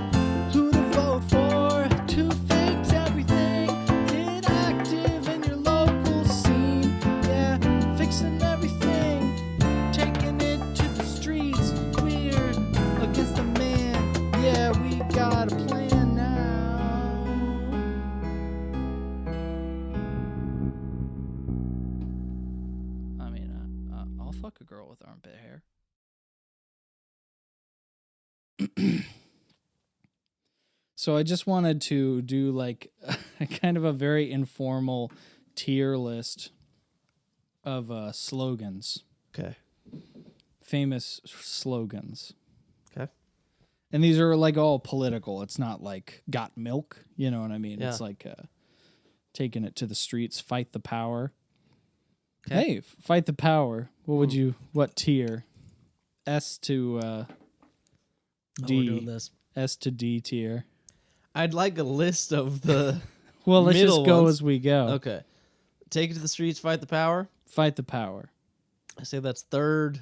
who to vote for to fix everything. Get active in your local scene. Yeah, fixing everything. Taking it to the streets. We're against the man. Yeah, we got a plan now. I mean, I'll fuck a girl with armpit hair. So I just wanted to do like a kind of a very informal tier list of slogans, Okay. famous slogans. Okay. And these are like all political. It's not like got milk, you know what I mean? Yeah. It's like taking it to the streets, fight the power. Okay. Hey, fight the power. What tier? S to Oh, we're D. doing this. S to D tier. I'd like a list of the. Well, let's Middle just go ones. as we go. Okay. Take it to the streets, fight the power. Fight the power. I say that's third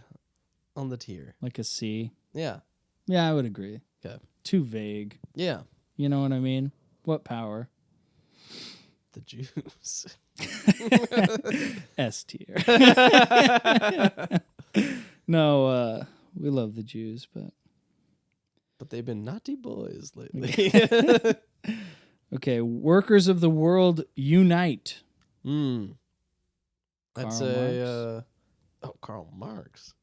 on the tier. Like a C. Yeah. Yeah, I would agree. Okay. Too vague. Yeah. You know what I mean? What power? The Jews. S tier. No, we love the Jews, but But they've been naughty boys lately. okay. Workers of the world unite. I'd Karl say, Karl Marx.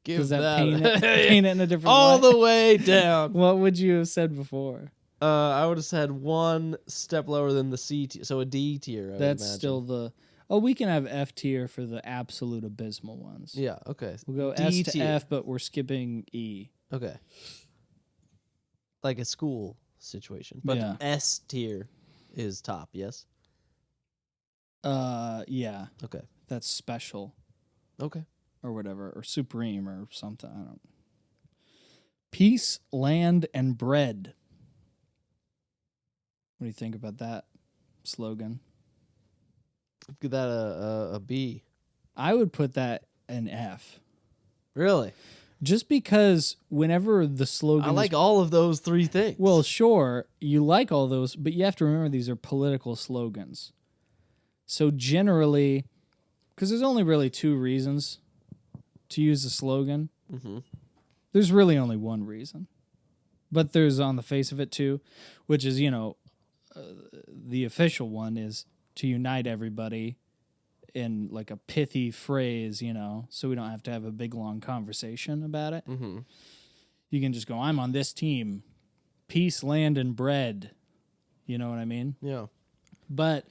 Give Does that that paint it in a different all way? the way down. What would you have said before? I would have said one step lower than the C tier, so a D tier. I would That's imagine. still the. Oh, we can have F tier for the absolute abysmal ones. Yeah. Okay. We'll go D S to tier. F, but we're skipping E. Okay. Like a school situation, but Yeah. S tier is top. Yes. Yeah, Okay. that's special Okay. or whatever, or supreme or something. I don't. Peace, land, and bread. What do you think about that slogan? Give that a B. I would put that an F. Really? Just because whenever the slogan I like all of those three things. well, sure, you like all those, but you have to remember these are political slogans. So generally, because there's only really two reasons to use a slogan. Mm-hmm. There's really only one reason. But there's on the face of it two, which is, the official one is to unite everybody in like a pithy phrase, so we don't have to have a big long conversation about it. Mm-hmm. You can just go, I'm on this team. Peace, land, and bread. You know what I mean? Yeah. But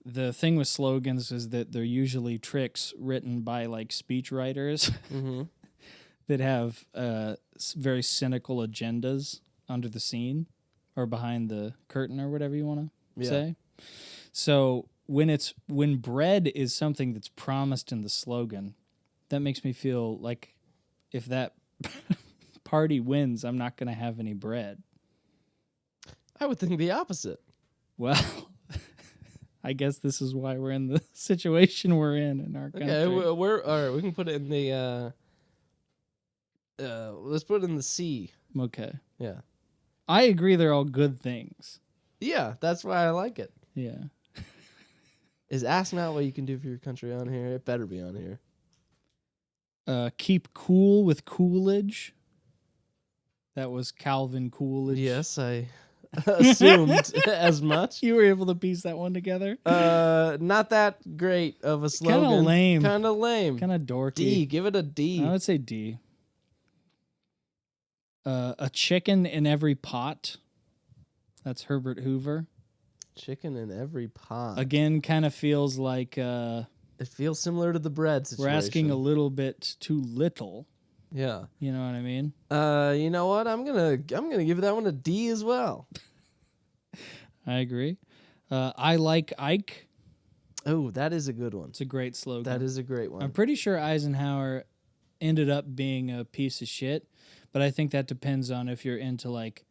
the thing with slogans is that they're usually tricks written by like speech writers Mm-hmm. that have very cynical agendas under the scene or behind the curtain or whatever you want to say. So when bread is something that's promised in the slogan, that makes me feel like if that party wins, I'm not going to have any bread. I would think the opposite. Well, I guess this is why we're in the situation we're in our country. Okay, we're all right. We can put it in the. Let's put it in the C. Okay. Yeah. I agree they're all good things. Yeah, that's why I like it. Yeah. Is ask not what you can do for your country on here. It better be on here. Keep cool with Coolidge. That was Calvin Coolidge. Yes, I assumed as much. You were able to piece that one together. Not that great of a slogan. Kinda lame. Kind of lame. Kind of dorky. D. Give it a D. I would say D. A chicken in every pot. That's Herbert Hoover. Chicken in every pot. Again, kind of feels like It feels similar to the bread situation. we're asking a little bit too little. Yeah. You know what I mean? You know what? I'm gonna give that one a D as well. I agree. I like Ike. Oh, that is a good one. It's a great slogan. That is a great one. I'm pretty sure Eisenhower ended up being a piece of shit, but I think that depends on if you're into like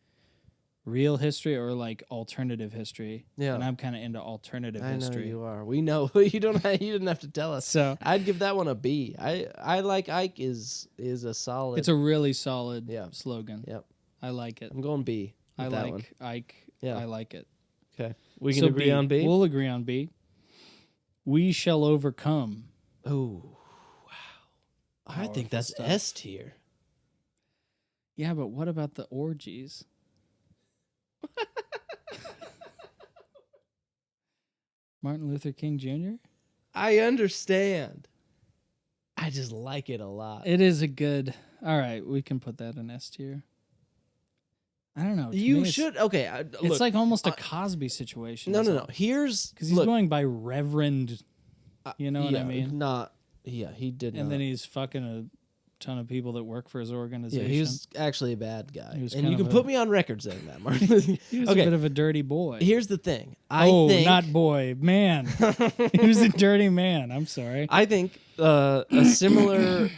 real history or like alternative history. Yeah. And I'm kind of into alternative I history. know you are. We know. You didn't have to tell us. So I'd give that one a B. I like Ike is a solid. it's a really solid Yeah. slogan. Yep. I like it. I'm going B. I with that like one. Ike. Yeah. I like it. Okay. We can So agree on B. We'll agree on B. We shall overcome. Oh, wow. I Powerful think that's stuff. S tier. Yeah, but what about the orgies? Martin Luther King Jr.? I understand. I just like it a lot. It is a good. All right, we can put that in S tier. I don't know. to You me it's- should. Okay. It's Look, like almost a Cosby situation. no. Here's Because he's look, going by Reverend. You know what I yeah, mean? He did And not. then he's fucking a ton of people that work for his organization. Yeah, he was actually a bad guy. He was And kind you can of put me on record saying that, Martin. He was okay. a bit of a dirty boy. Here's the thing. I oh, think not boy, man. He was a dirty man. I'm sorry. I think a similar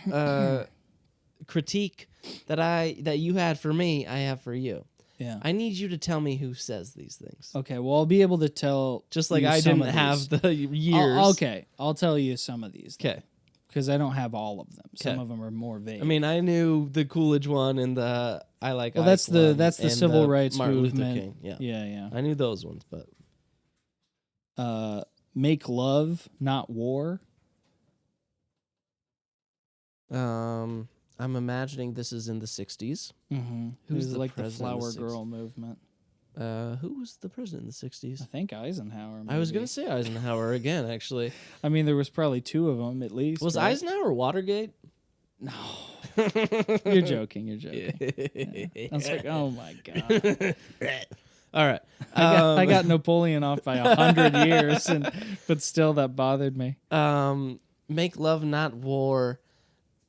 critique that you had for me, I have for you. Yeah. I need you to tell me who says these things. Okay. Well, I'll be able to tell. Just like you I some didn't of have these. the years. Okay. I'll tell you some of these. Okay. Because I don't have all of them. Some Okay. of them are more vague. I mean, I knew the Coolidge one and the I like. well, Ike that's the one and civil the rights Martin Luther movement. King. Yeah. Yeah. I knew those ones, but Make love, not war. I'm imagining this is in the 60s. Mm-hmm. Who's Who's the like the president of flower the girl movement? Who was the president in the 60s? I think Eisenhower. I was maybe. gonna say Eisenhower again. Actually, I mean, there was probably two of them at least. was right? Eisenhower Watergate? No. You're joking. You're joking. Yeah. I was like, oh my god. All right. I got Napoleon off by 100 years, but still that bothered me. Make love, not war.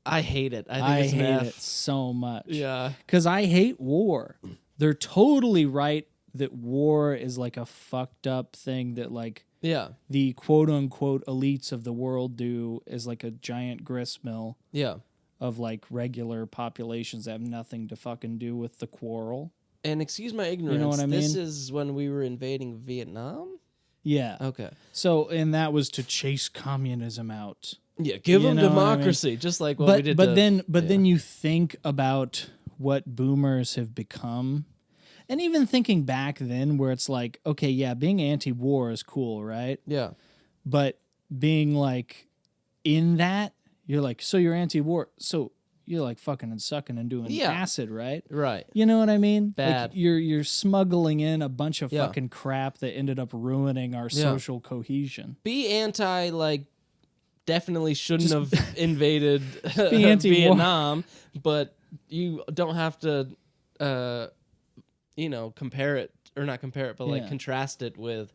I hate it. I think I it's an hate F. it so much. Yeah. Because I hate war. They're totally right that war is like a fucked up thing that like Yeah. the quote unquote elites of the world do is like a giant grist mill Yeah. of like regular populations that have nothing to fucking do with the quarrel. And excuse my ignorance. what I This mean? is when we were invading Vietnam. Yeah. Okay. So, and that was to chase communism out. Yeah. Give You them know what I mean? democracy, just like what we did. Then you think about what boomers have become, and even thinking back then, where it's like, okay, yeah, being anti-war is cool, right? Yeah. But being like in that, you're like, so you're anti-war, so you're like fucking and sucking and doing Yeah. acid, right? Right. You know what I mean? Bad. Like you're smuggling in a bunch of Yeah. fucking crap that ended up ruining our Yeah. social cohesion. Be anti, like, definitely shouldn't have invaded Be anti-war. Vietnam, but you don't have to, compare it, or not compare it, but like Yeah. contrast it with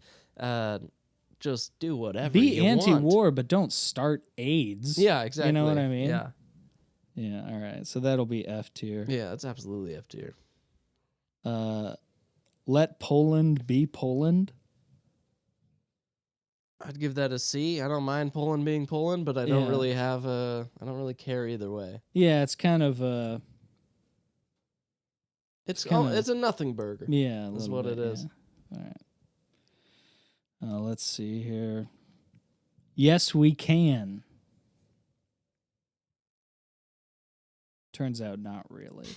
just do whatever Be you want. anti-war, but don't start AIDS. Yeah, exactly. You know what I mean? Yeah. Yeah, all right. So that'll be F tier. Yeah, that's absolutely F tier. Let Poland be Poland. I'd give that a C. I don't mind Poland being Poland, but I don't Yeah. really I don't really care either way. Yeah, it's kind of It's kinda- it's a nothing burger. yeah, a That's little what bit, it is. yeah. All right. Let's see here. Yes, we can. Turns out not really.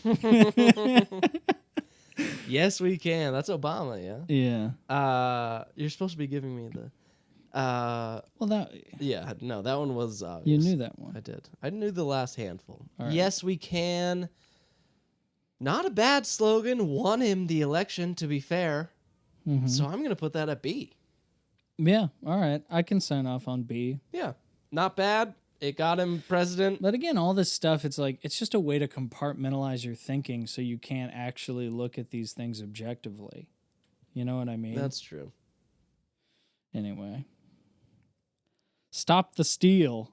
Yes, we can. That's Obama, yeah. Yeah. You're supposed to be giving me the Well, that yeah, no, that one was you obvious. knew that one. I did. I knew the last handful. All right. Yes, we can. Not a bad slogan. Won him the election, to be fair. Mhm. So I'm gonna put that at B. Yeah. All right. I can sign off on B. Yeah, not bad. It got him president. But again, all this stuff, it's like, it's just a way to compartmentalize your thinking so you can't actually look at these things objectively. You know what I mean? That's true. Anyway. Stop the steal.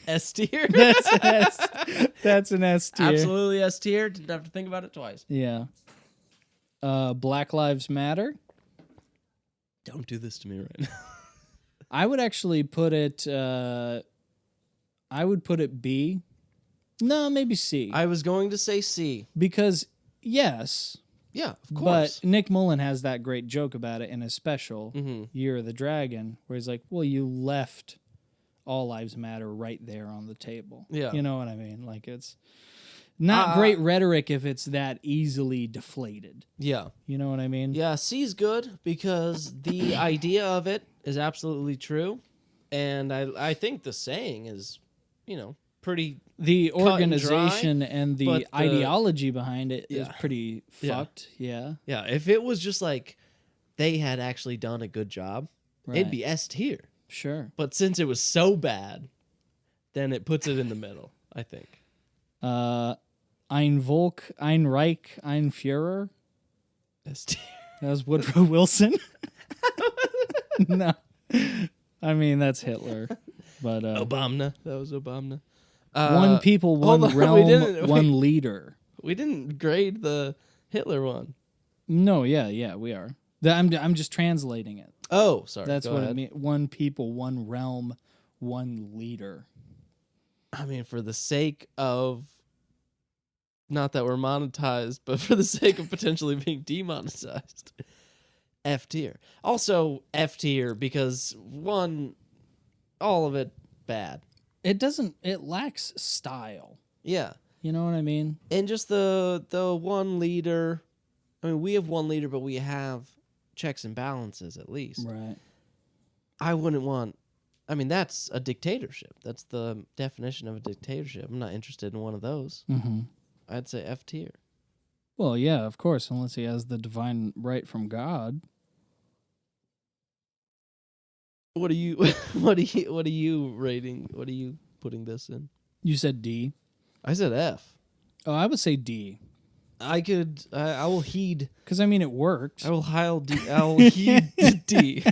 S tier. That's an S tier. Absolutely S tier. Didn't have to think about it twice. Yeah. Black Lives Matter. Don't do this to me right now. I would actually put it. I would put it B. No, maybe C. I was going to say C. Because yes, Yeah, of course. but Nick Mullen has that great joke about it in his special Year of the Dragon, where he's like, "Well, you left All Lives Matter right there on the table." Yeah. You know what I mean? Like it's not great rhetoric if it's that easily deflated. Yeah. You know what I mean? Yeah, C's good because the idea of it is absolutely true. And I think the saying is, pretty... The cut and dry, organization and the but the- ideology behind it is Yeah. pretty Yeah. fucked. Yeah. Yeah, if it was just like they had actually done a good job, it'd Right. be S tier. Sure. But since it was so bad, then it puts it in the middle, I think. Ein Volk, Ein Reich, Ein Führer. S tier. That was Woodrow Wilson. No. I mean, that's Hitler. But Obama. That was Obama. one people, one hold on, realm, one leader. We didn't grade the Hitler one. No, yeah, we are. I'm just translating it. Oh, sorry. That's go what ahead. it means. One people, one realm, one leader. I mean, for the sake of, not that we're monetized, but for the sake of potentially being demonetized, F tier. Also F tier because one, all of it bad. It lacks style. Yeah. You know what I mean? And just the one leader. I mean, we have one leader, but we have checks and balances at least. Right. I wouldn't want. I mean, that's a dictatorship. That's the definition of a dictatorship. I'm not interested in one of those. Mm-hmm. I'd say F tier. Well, yeah, of course, unless he has the divine right from God. What are you? What are you rating? What are you putting this in? You said D. I said F. Oh, I would say D. I could. I will heed. Because, I mean, it worked. I will heil D. I will heed D.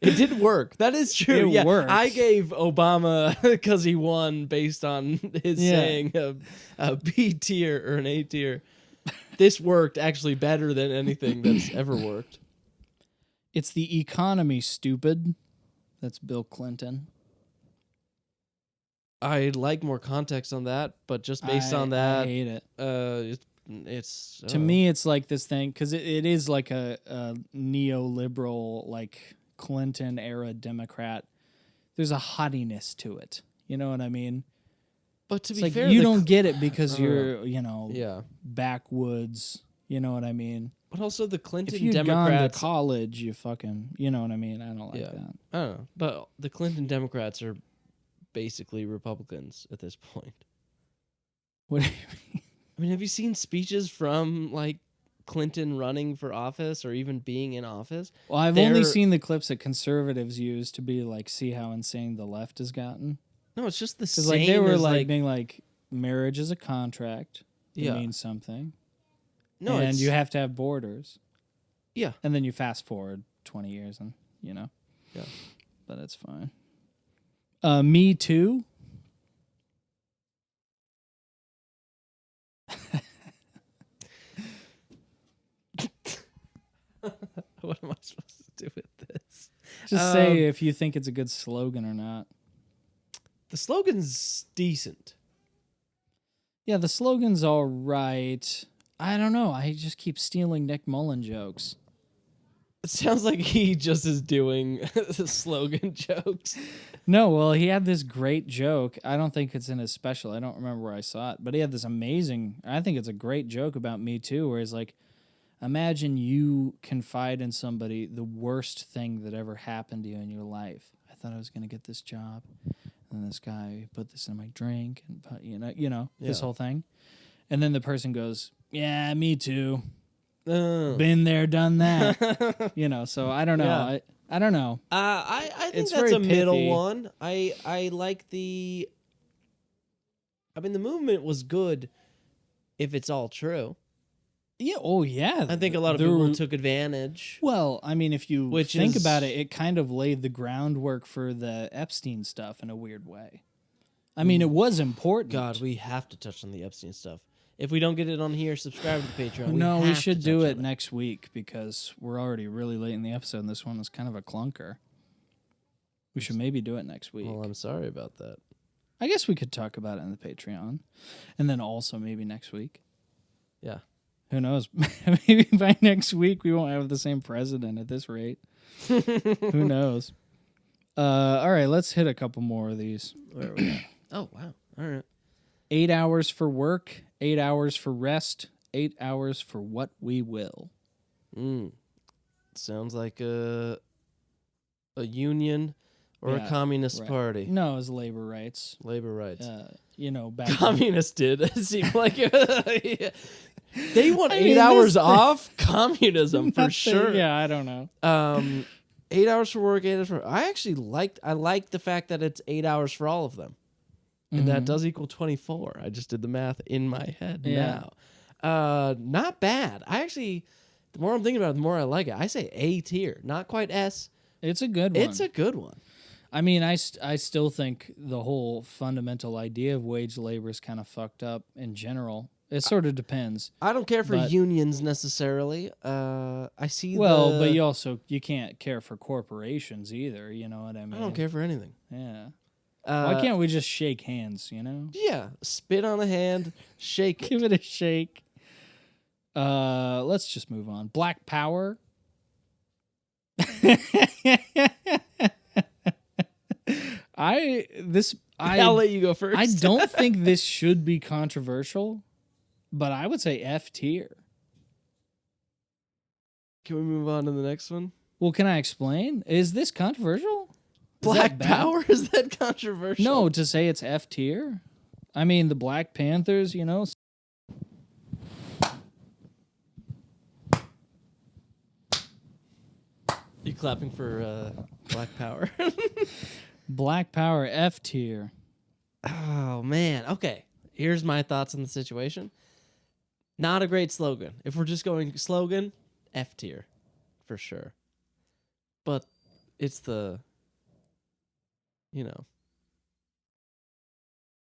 It did work. That is true. It worked. I gave Obama because he won based on his saying a B tier or an A tier. This worked actually better than anything that's ever worked. It's the economy, stupid. That's Bill Clinton. I'd like more context on that, but just based on that, I hate it. it's To me, it's like this thing, because it is like a neoliberal, like Clinton-era Democrat. There's a haughtiness to it. You know what I mean? But to It's be like fair, you don't get it because you're, yeah. backwoods. You know what I mean? But also the If Clinton you'd gone to Democrats. college, you fucking, you know what I mean? I don't like that. I don't know, but the Clinton Democrats are basically Republicans at this point. What do you mean? I mean, have you seen speeches from like Clinton running for office or even being in office? Well, I've only They're- seen the clips that conservatives use to be like, see how insane the left has gotten. No, it's just the Because same. like they were as, like being like, marriage is a contract. It Yeah. means something. no, and it's, you have to have borders. yeah. And then you fast forward 20 years and, Yeah. But it's fine. Me Too. What am I supposed to do with this? Just say if you think it's a good slogan or not. The slogan's decent. Yeah, the slogan's all right. I don't know. I just keep stealing Nick Mullen jokes. It sounds like he just is doing the slogan jokes. No, well, he had this great joke. I don't think it's in his special. I don't remember where I saw it. But he had this amazing, I think it's a great joke about Me Too, where he's like, imagine you confide in somebody the worst thing that ever happened to you in your life. I thought I was going to get this job. And this guy put this in my drink and put, this Yeah. whole thing. And then the person goes, yeah, me too. Oh. Been there, done that. So I don't know. Yeah. I don't know. I think It's that's very a middle pithy. one. I like the. I mean, the movement was good. If it's all true, Yeah. Oh, yeah. I think a lot of There people were- took advantage. Well, I mean, if you Which think is- about it, it kind of laid the groundwork for the Epstein stuff in a weird way. I mean, it was important. God, we have to touch on the Epstein stuff. If we don't get it on here, subscribe to the Patreon. No, we have should to do touch it on next week because we're already really late in the episode, and this one is kind of a clunker. We should maybe do it next week. Well, I'm sorry about that. I guess we could talk about it in the Patreon, and then also maybe next week. Yeah. Who knows? Maybe by next week we won't have the same president at this rate. Who knows? All right, let's hit a couple more of these. Where are we at? Oh, wow. All right. 8 hours for work, 8 hours for rest, 8 hours for what we will. Sounds like a union or a communist right. party. No, it's labor rights. Labor rights. Back Communist did. It seemed like yeah. They want I 8 mean, hours off. Communism for Nothing- sure. Yeah, I don't know. 8 hours for work, 8 hours for. I actually liked the fact that it's 8 hours for all of them, and that does equal 24. I just did the math in my head Yeah. now. Not bad. I actually, the more I'm thinking about it, the more I like it. I say A tier, not quite S. It's a good one. It's a good one. I mean, I still think the whole fundamental idea of wage labor is kind of fucked up in general. It sort of depends. I don't care for But- unions necessarily. I see. But you can't care for corporations either. You know what I mean? I don't care for anything. Yeah. Why can't we just shake hands? You know, Yeah, spit on a hand, shake it. give it a shake. Let's just move on. Black Power. I'll let you go first. I don't think this should be controversial, but I would say F tier. Can we move on to the next one? Well, can I explain? Is this controversial? Is Black that bad? Power? Is that controversial? No, to say it's F tier. I mean, the Black Panthers, you know. You clapping for Black Power? Black Power F tier. Oh, man. Okay. Here's my thoughts on the situation. Not a great slogan. If we're just going slogan, F tier. For sure. But it's the,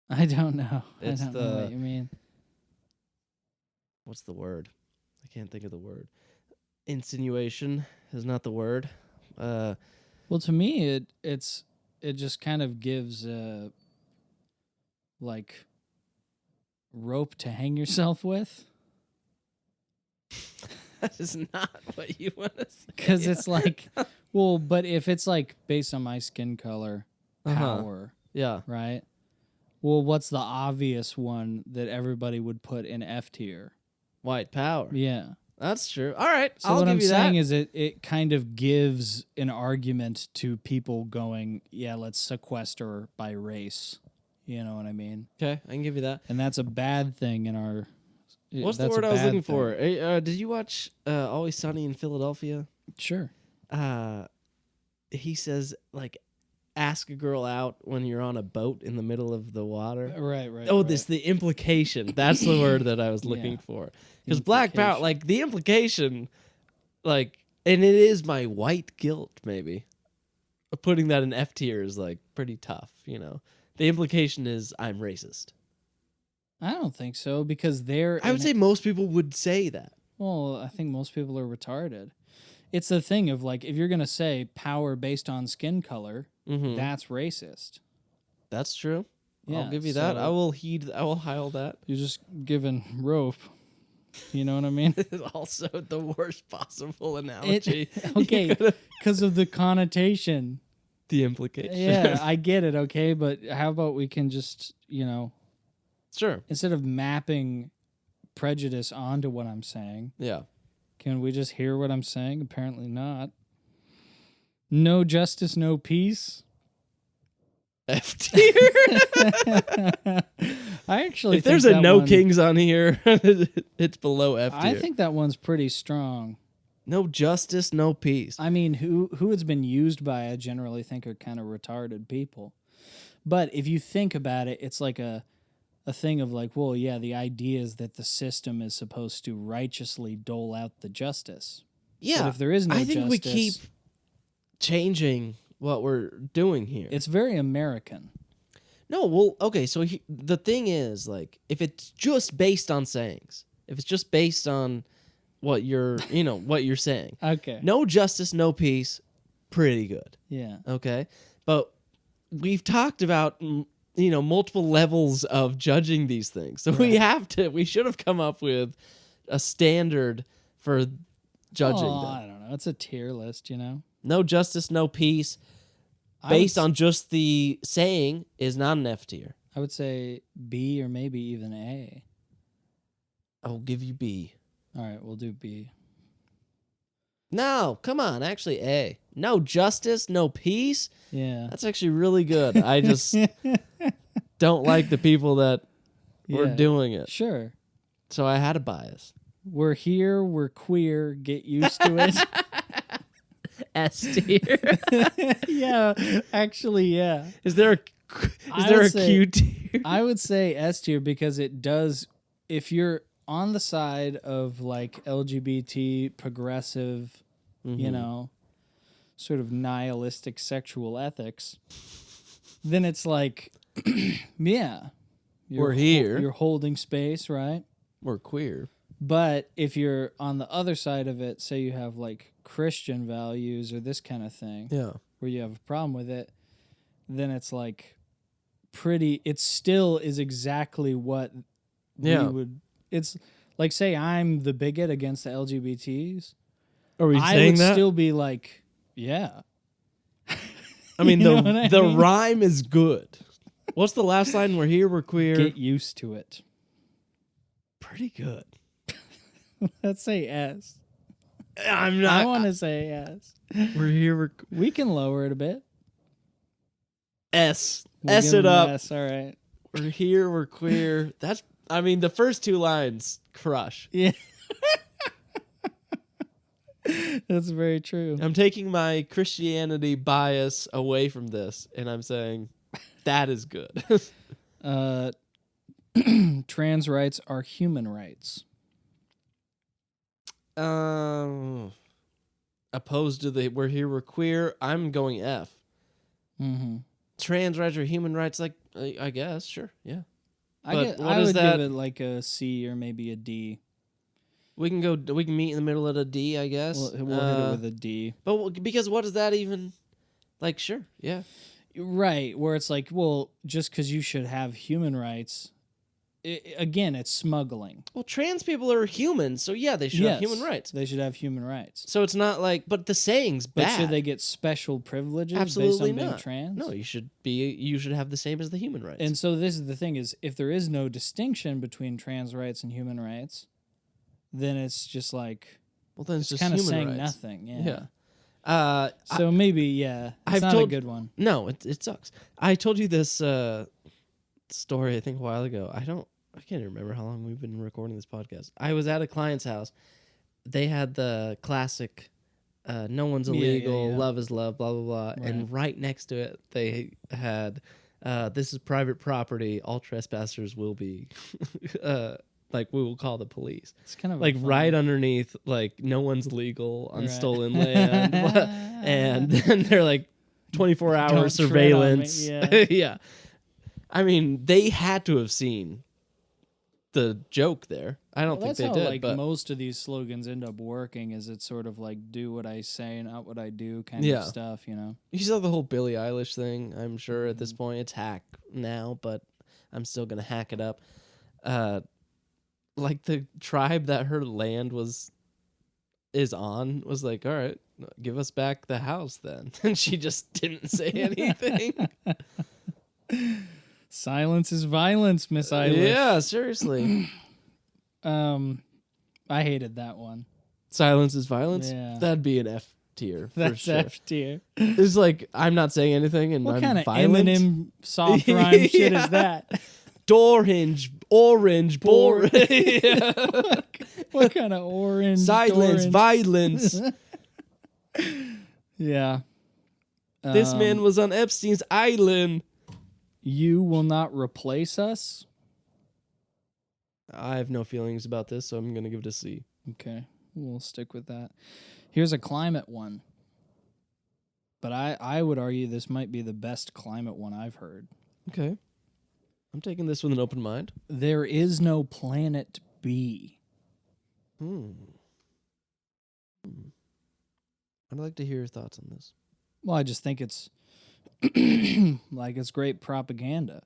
I don't know. It's I don't know what you mean. what's the word? I can't think of the word. Insinuation is not the word. Well, to me, it just kind of gives like rope to hang yourself with. That is not what you want to say. Because it's like, well, but if it's like based on my skin color, power, Yeah. right? Well, what's the obvious one that everybody would put in F tier? White power. Yeah. That's true. All right. So I'll what give I'm you saying that. is it kind of gives an argument to people going, yeah, let's sequester by race. You know what I mean? Okay, I can give you that. And that's a bad thing in our. What's the that's a word I was bad looking thing. for? Did you watch Always Sunny in Philadelphia? Sure. He says, like, ask a girl out when you're on a boat in the middle of the water. Right. Oh, right. the implication. That's the word that I was looking Yeah. for. Because Black Power, Implication. like, the implication, like, and it is my white guilt, maybe. Putting that in F tier is, like, pretty tough, you know. The implication is I'm racist. I don't think so because I would say most people would say that. Well, I think most people are retarded. It's the thing of like if you're gonna say power based on skin color, that's racist. That's true. Yeah, I'll give you that. so- I will heil that. You're just giving rope. You know what I mean? It's also the worst possible analogy. Okay, because of the connotation. The implication. Yeah, I get it. Okay, but how about we can just Sure. instead of mapping prejudice onto what I'm saying, Yeah. can we just hear what I'm saying? Apparently not. No justice, no peace. F tier. I actually If there's think a that no one- kings on here, it's below F tier. I think that one's pretty strong. no justice, no peace. I mean, who it's been used by, I generally think are kind of retarded people. But if you think about it, it's like a thing of like, well, yeah, the idea is that the system is supposed to righteously dole out the justice. Yeah. But if there is no I think we justice- keep changing what we're doing here. It's very American. No, well, okay. So the thing is, like, if it's just based on sayings, if it's just based on what you're saying, Okay. no justice, no peace, pretty good. Yeah. Okay, but we've talked about multiple levels of judging these things, so we should have come up with a standard for judging them. I don't know. It's a tier list, you know. No justice, no peace. Based on just the saying is not an F tier. I would say B or maybe even A. I'll give you B. All right, we'll do B. No, come on, actually A. No justice, no peace. Yeah. That's actually really good. I just don't like the people that were doing it. Sure. So I had a bias. We're here, we're queer, get used to it. S tier. Yeah, actually, yeah. Is there a Q tier? I would say S tier because it does, if you're on the side of like LGBT, progressive, you know, sort of nihilistic sexual ethics, then it's like, yeah. We're here. You're holding space, right? We're queer. But if you're on the other side of it, say you have like Christian values or this kind of thing, Yeah. where you have a problem with it, then it's like it still is exactly what we would, it's like, say I'm the bigot against the LGBTs. Are we I saying would that? still be like, yeah. I mean, You know what I the mean? rhyme is good. What's the last line? We're here, we're queer. Get used to it. Pretty good. Let's say S. I'm not. I want to say S. We're here, We can lower it a bit. S. We'll S give it them up. S, all right. We're here, we're queer. The first two lines crush. Yeah. That's very true. I'm taking my Christianity bias away from this, and I'm saying that is good. Trans rights are human rights. Opposed to the we're here, we're queer, I'm going F. Mm-hmm. Trans rights are human rights, like, I guess, sure, yeah. I But what would is that? give it like a C or maybe a D. We can meet in the middle at a D, I guess. We'll hit it with a D. But because what does that even, like, sure, yeah. Right, where it's like, well, just because you should have human rights, again, it's smuggling. Well, trans people are humans, so yeah, they should have human rights. They should have human rights. So it's not like, but the saying's But bad. should they get special privileges Absolutely based on not. being trans? No, you should have the same as the human rights. And so this is the thing is, if there is no distinction between trans rights and human rights, then it's just like, well, then it's just kind of human saying rights. nothing. Yeah. So maybe, yeah, it's not a good one. No, it sucks. I told you this story, I think, a while ago. I can't even remember how long we've been recording this podcast. I was at a client's house. They had the classic, no one's illegal, yeah. love is love, blah, blah, blah. Right. And right next to it, they had, this is private property. All trespassers will be, like, we will call the police. It's kind of Like, a fun- right underneath, like, no one's legal on Right. stolen land. And then they're like, 24-hour Don't tread on me, surveillance. yeah. Yeah. I mean, they had to have seen the joke there. I don't think That's they how, did. like, but most of these slogans end up working. Is it's sort of like do what I say, not what I do, kind Yeah. of stuff. You know. you saw the whole Billie Eilish thing. I'm sure at this point it's hack now, but I'm still gonna hack it up. Like the tribe that her land is on was like, all right, give us back the house then, and she just didn't say anything. Silence is violence, Miss Eilish. Yeah, seriously. I hated that one. Silence is violence. Yeah. That'd be an F tier for That's sure. F tier. It's like I'm not saying anything, and What I'm kind of violent. Eminem soft rhyme shit Yeah. is that? Door hinge, orange, boring. Yeah. What kind of orange? Silence, orange? violence. Yeah. This man was on Epstein's island. You will not replace us. I have no feelings about this, so I'm gonna give it a C. Okay, we'll stick with that. Here's a climate one. But I would argue this might be the best climate one I've heard. Okay. I'm taking this with an open mind. There is no planet B. I'd like to hear your thoughts on this. Well, I just think it's like it's great propaganda.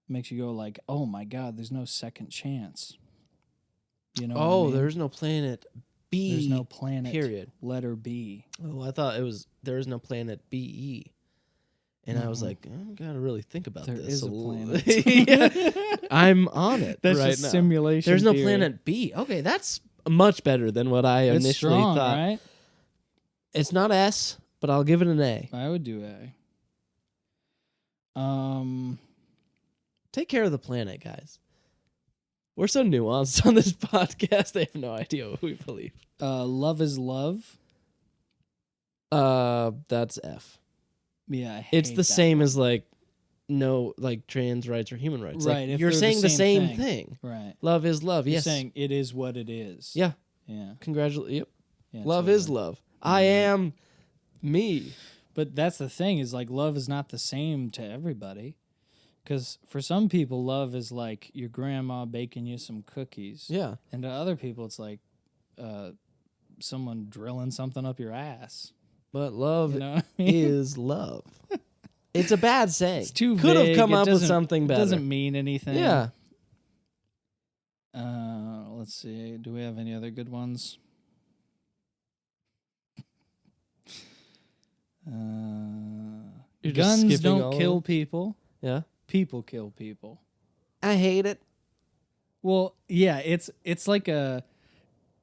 Makes you go like, oh my God, there's no second chance. You know? Oh, what I mean? there's no planet B. There's no planet. Period. Letter B. Oh, I thought it was there is no planet BE. And I was like, I gotta really think about There this. is a planet. planet. I'm on it That's right just now. simulation. There's no theory. planet B. Okay, that's much better than what I It's initially strong, thought. right? It's not S, but I'll give it an A. I would do A. Take care of the planet, guys. We're so nuanced on this podcast. They have no idea what we believe. Love is love. That's F. Yeah, I It's hate the that same one. as like no like trans rights or human rights. Right, Like, if you're they're saying the the same same thing. thing. Right. Love is love. You're Yes. saying it is what it is. Yeah. Yeah. Congratulations. Yep. Yeah, Love is totally. love. I am me. But that's the thing is like love is not the same to everybody. Because for some people, love is like your grandma baking you some cookies. Yeah. And to other people, it's like someone drilling something up your ass. But love You know what I mean? is love. It's a bad saying. It's too Could have vague. come It up with doesn't- something It better. doesn't mean anything. Yeah. Let's see. Do we have any other good ones? You're just Guns skipping all don't of kill them? people. Yeah. People kill people. I hate it. Well, yeah, it's like a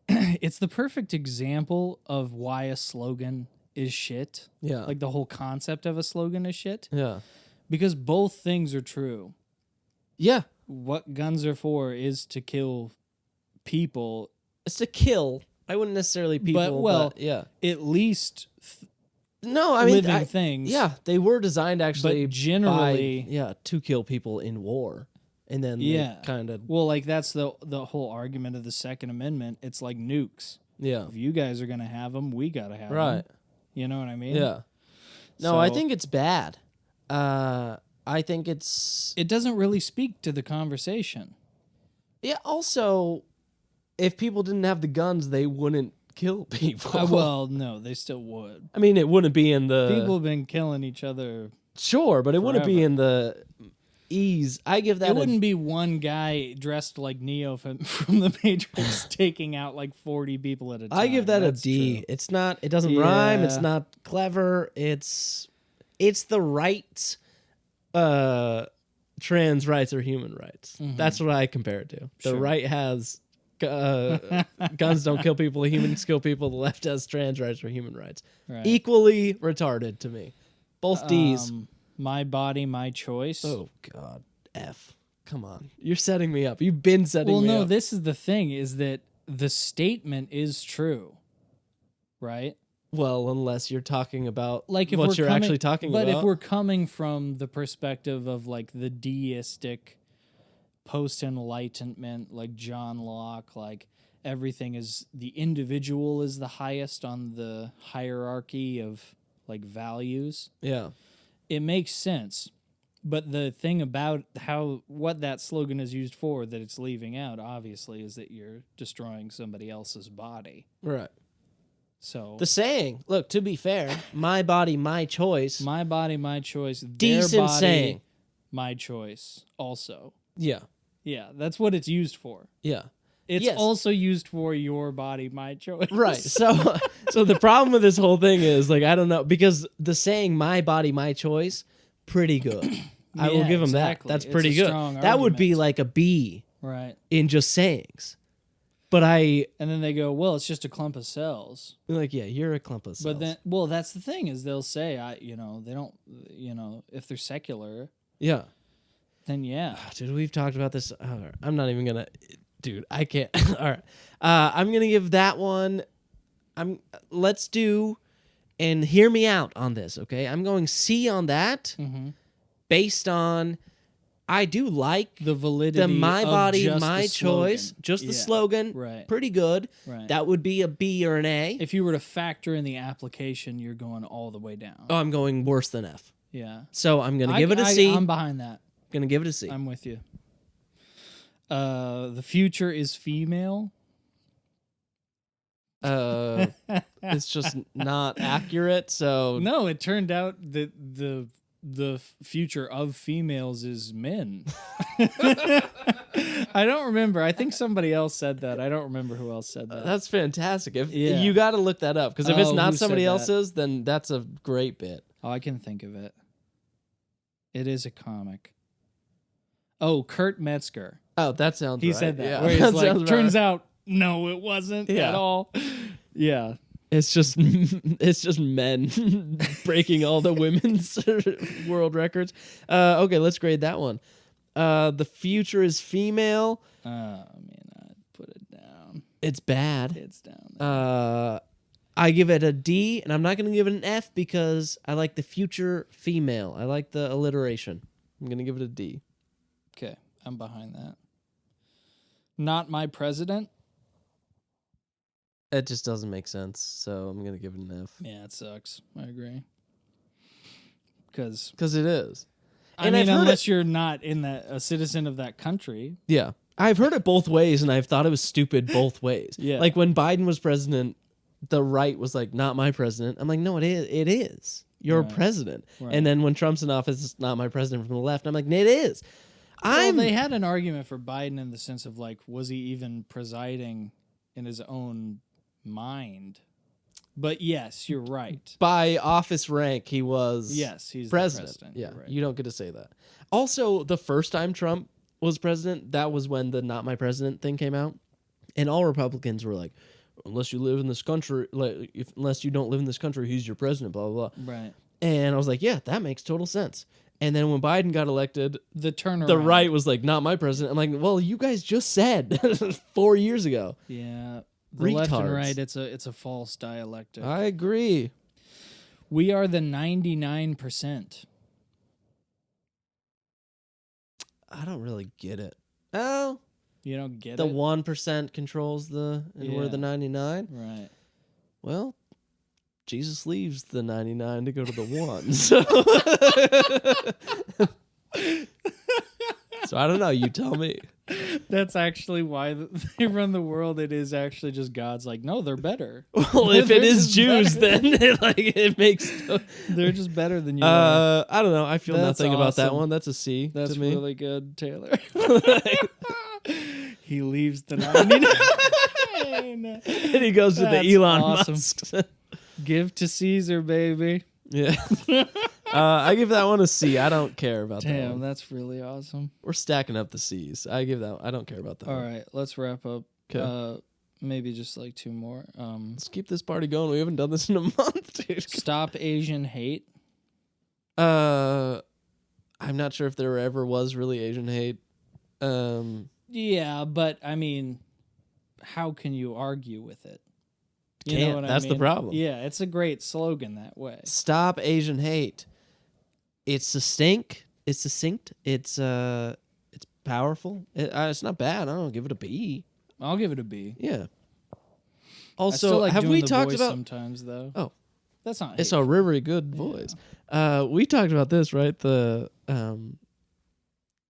it's the perfect example of why a slogan is shit. Yeah. Like the whole concept of a slogan is shit yeah. because both things are true. Yeah. What guns are for is to kill people, It's to kill. I wouldn't necessarily people. well, but yeah. at least No, I mean, living things. yeah, they were designed actually But generally, to kill people in war, and then Yeah. kind of well, like that's the whole argument of the Second Amendment. It's like nukes. yeah, If you guys are gonna have them, we gotta have them. right, You know what I mean? yeah. No, I So- think it's bad. I think it's It doesn't really speak to the conversation. yeah. Also, if people didn't have the guns, they wouldn't kill people. Well, no, they still would. I mean, it wouldn't be in the People have been killing each other. sure, but it wouldn't be forever. in the ease. I give that It wouldn't be one guy dressed like Neo from the Matrix taking out like 40 people at a time. I give that That's a D. true. It's not. It doesn't rhyme. It's Yeah. not clever. It's the right trans rights or human rights. That's what I compare it to. The Sure. right has guns don't kill people. Humans kill people. The left has trans rights or human rights. Right. Equally retarded to me. Both D's. My body, my choice. Oh God, F. Come on, you're setting me up. You've been setting well, me no, up. this is the thing is that the statement is true, right? Well, unless you're talking about Like if what we're you're coming, actually talking but about. if we're coming from the perspective of like the deistic post-enlightenment, like John Locke, like everything is the individual is the highest on the hierarchy of like values. yeah. It makes sense. But the thing about what that slogan is used for that it's leaving out, obviously, is that you're destroying somebody else's body. Right. So The saying, look, to be fair, my body, my choice. my body, my choice. Their Decent body, saying. my choice. Also, Yeah. yeah, that's what it's used for. Yeah. It's Yes. also used for your body, my choice. Right. So the problem with this whole thing is like I don't know because the saying my body, my choice, pretty good. I will Yeah, give them exactly. that. That's It's pretty a good. strong That would be argument. like a B Right. in just sayings. But I And then they go, well, it's just a clump of cells. like, yeah, you're a clump of cells. But then, well, that's the thing is they'll say, they don't, if they're secular, yeah. then yeah. Dude, we've talked about this. I'm not even gonna. Dude, I can't. All right, I'm gonna give that one. Let's do, and hear me out on this, okay? I'm going C on that, Mm-hmm. based on. I do like The validity the my of body, just my the choice, slogan. just the Yeah, slogan. right. Pretty good. Right. That would be a B or an A. If you were to factor in the application, you're going all the way down. Oh, I'm going worse than F. Yeah. So I'm gonna give it a C. I'm behind that. Gonna give it a C. I'm with you. The future is female. It's just not accurate. So No, it turned out that the future of females is men. I don't remember. I think somebody else said that. I don't remember who else said that. that's fantastic. If Yeah. you got to look that up, because if it's Oh, not who somebody said that? else's, then that's a great bit. Oh, I can think of it. It is a comic. Oh, Kurt Metzger. Oh, that sounds He right. said that. Yeah, Where he's that like, sounds turns right. out, no, it wasn't Yeah. at all. Yeah. It's just men breaking all the women's world records. Okay, let's grade that one. The future is female. I mean, I'd put it down. It's bad. It's down there. I give it a D, and I'm not going to give it an F because I like the future female. I like the alliteration. I'm going to give it a D. Okay, I'm behind that. Not my president. It just doesn't make sense, so I'm going to give it an F. Yeah, it sucks. I agree. Because Because it is. I And mean, I've heard unless you're not in a citizen of that country. Yeah. I've heard it both ways, and I've thought it was stupid both ways. Yeah. Like when Biden was president, the right was like, not my president. I'm like, no, it is. It is. You're Right. president. Right. And then when Trump's in office, it's not my president from the left. I'm like, it is. Well, they had an argument for Biden in the sense of like, was he even presiding in his own mind? But yes, you're right. By office rank, he was Yes, he's president. the president. Yeah, You're right. you don't get to say that. Also, the first time Trump was president, that was when the "not my president" thing came out, and all Republicans were like, "Unless you live in this country, unless you don't live in this country, he's your president." Blah blah blah. Right. And I was like, "Yeah, that makes total sense." And then when Biden got elected, The turnaround. the right was like, "Not my president." I'm like, "Well, you guys just said 4 years ago." Yeah. The left and Retards. right, it's a false dialectic. I agree. We are the 99%. I don't really get it. Oh, You don't get the it? 1% controls and we're Yeah. the 99. Right. Well, Jesus leaves the 99 to go to the 1. So I don't know. You tell me. That's actually why they run the world. It is actually just God's like, no, they're better. Well, if it They're is just Jews, better. then it makes. They're just better than you are. I don't know. I feel That's nothing about that awesome. one. That's a C That's to me. really good, Taylor. He leaves the 99. And he goes to That's the Elon awesome. Musk. Give to Caesar, baby. Yeah. I give that one a C. I don't care about that Damn, one. that's really awesome. We're stacking up the C's. I don't care about that All one. right, let's wrap up. 'Kay. Maybe just like two more. Let's keep this party going. We haven't done this in a month, dude. Stop Asian hate. I'm not sure if there ever was really Asian hate. Yeah, but I mean, how can you argue with it? You know Can't. what I That's the mean? problem. Yeah, it's a great slogan that way. Stop Asian hate. It's succinct. It's succinct. It's powerful. It's not bad. I don't give it a B. I'll give it a B. Yeah. I Also, still like have doing we the talked voice about? sometimes though. Oh. That's not. It's a hateful. really good voice. We talked about this, right? The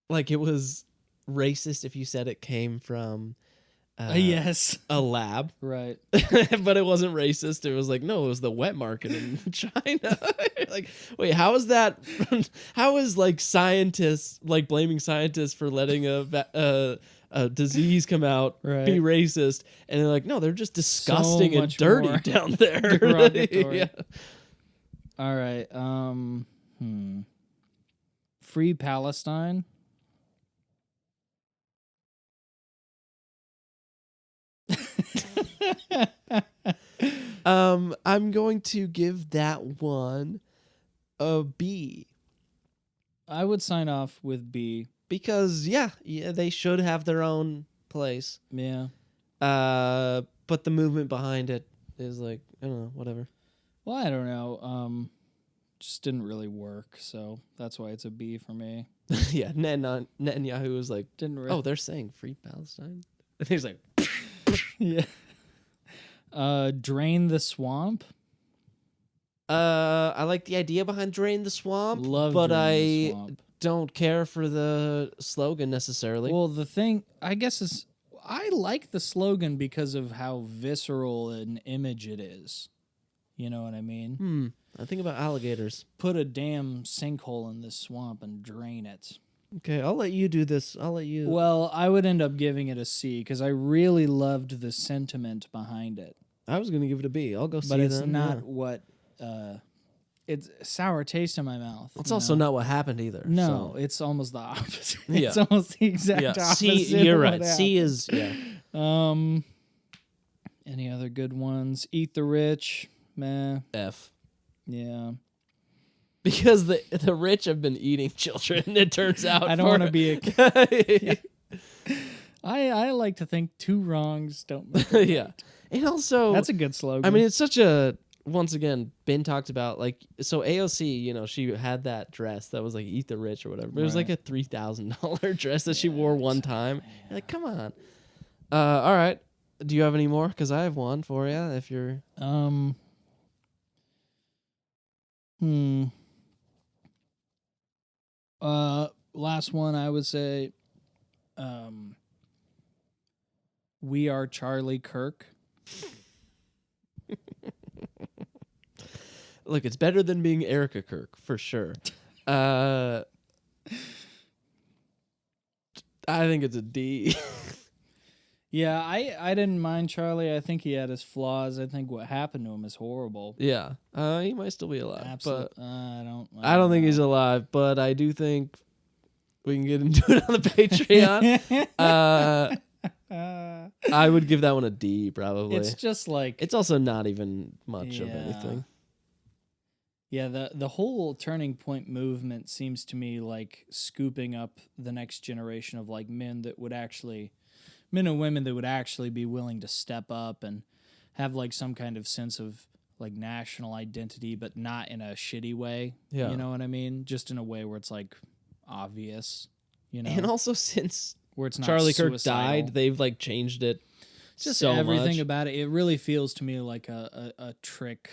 like it was racist if you said it came from Yes. a lab, Right. but it wasn't racist. It was like, no, it was the wet market in China. Like, wait, how is that? How is like scientists like blaming scientists for letting a disease come out Right. be racist? And they're like, no, they're just disgusting and much dirty more down there. derogatory. Yeah. All right. Free Palestine. I'm going to give that one a B I would sign off with B. because yeah, they should have their own place. Yeah. But the movement behind it is like, I don't know, whatever. Well, I don't know. Just didn't really work, so that's why it's a B for me. Yeah, Netanyahu was like, Didn't really. oh, they're saying free Palestine. And he's like, Yeah. Drain the swamp. I like the idea behind drain the swamp, Love but Drain the I Swamp. don't care for the slogan necessarily. Well, the thing, I guess, is I like the slogan because of how visceral an image it is. You know what I mean? I think about alligators. Put a damn sinkhole in this swamp and drain it. Okay, I'll let you do this. I'll let you. Well, I would end up giving it a C because I really loved the sentiment behind it. I was going to give it a B. I'll go C But it's then. not Yeah. what... it's a sour taste in my mouth. It's you also know? not what happened either. No, so. it's almost the opposite. Yeah. It's almost the exact opposite. C, you're of right. what C happened. is, yeah. Any other good ones? Eat the Rich. Meh. F. Yeah. Because the rich have been eating children, it turns out. I don't want to be a... I like to think two wrongs don't make a Yeah. And also, That's a good slogan. I mean, it's such a, once again, Ben talked about, like, so AOC, you know, she had that dress that was like Eat the Rich or whatever. But it was like a $3,000 dress that she wore one time. You're like, come on. All right. Do you have any more? Because I have one for you if you're... Last one, I would say, We Are Charlie Kirk. Look, it's better than being Erica Kirk, for sure. I think it's a D. Yeah, I didn't mind Charlie. I think he had his flaws. I think what happened to him is horrible. Yeah. He might still be alive. Absolutely. But I I don't think he's alive, but I do think we can get into it on the Patreon. I would give that one a D, probably. It's just like It's also not even much of anything. Yeah, the whole turning point movement seems to me like scooping up the next generation of like men and women that would actually be willing to step up and have like some kind of sense of like national identity, but not in a shitty way. Yeah. You know what I mean? Just in a way where it's like obvious, you know, And also, since where it's not Charlie Kirk suicidal. died, they've like changed it Just so everything much. about it. It really feels to me like a trick.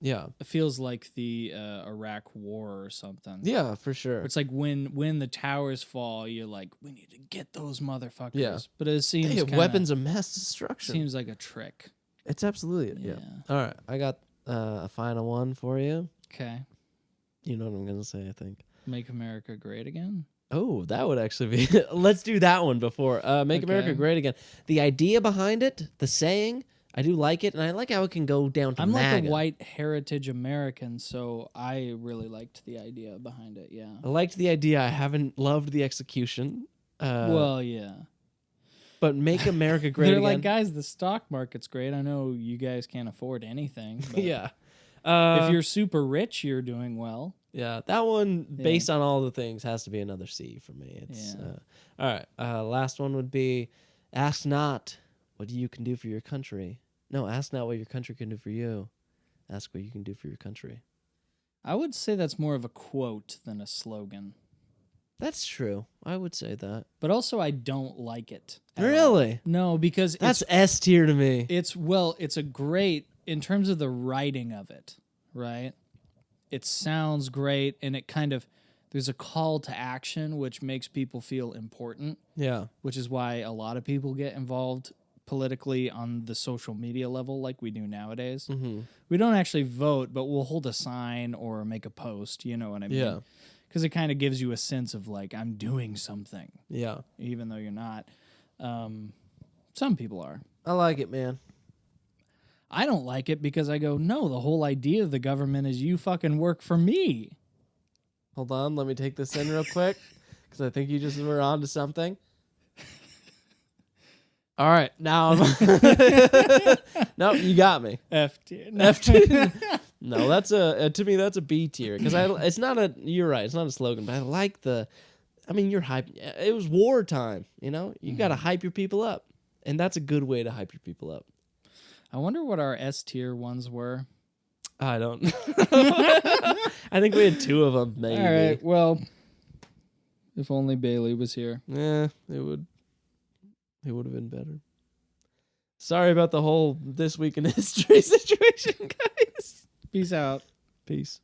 Yeah. It feels like the Iraq War or something. Yeah, for sure. It's like when the towers fall, you're like, we need to get those motherfuckers. Yeah. But it seems They have kinda, weapons of mass destruction. Seems like a trick. It's absolutely it. Yeah. Yeah. All right. I got a final one for you. Okay. You know what I'm going to say, I think. Make America Great Again. Oh, that would actually be... Let's do that one before. Make America Okay. Great Again. The idea behind it, the saying, I do like it, and I like how it can go down to I'm MAGA. like a white heritage American, so I really liked the idea behind it. Yeah. I liked the idea. I haven't loved the execution. Well, yeah. But Make America Great They're Again. like, guys, the stock market's great. I know you guys can't afford anything. But Yeah. if you're super rich, you're doing well. Yeah, that one, based on all the things, has to be another C for me. It's Yeah. all right. Last one would be, ask not what you can do for your country. No, ask not what your country can do for you. Ask what you can do for your country. I would say that's more of a quote than a slogan. That's true. I would say that. But also, I don't like it. at all. Really? No, because That's S tier to me. it's a great, in terms of the writing of it, right? It sounds great, and it kind of, there's a call to action, which makes people feel important, Yeah. which is why a lot of people get involved politically on the social media level like we do nowadays. Mm-hmm. We don't actually vote, but we'll hold a sign or make a post, you know what I mean? Yeah. Because it kind of gives you a sense of like, I'm doing something, Yeah. even though you're not. Some people are. I like it, man. I don't like it because I go, no, the whole idea of the government is you fucking work for me. Hold on. Let me take this in real quick because I think you just were on to something. All right. Now I'm... Nope, you got me. F tier. F tier. No, that's to me that's a B tier because it's not a. You're right. It's not a slogan, but I like the. I mean, you're hype. It was wartime. You know, you got to hype your people up, and that's a good way to hype your people up. I wonder what our S tier ones were. I don't. I think we had two of them. Maybe. All right. Well, if only Bailey was here. Yeah, it would. It would have been better. Sorry about the whole This Week in History situation, guys. Peace out. Peace.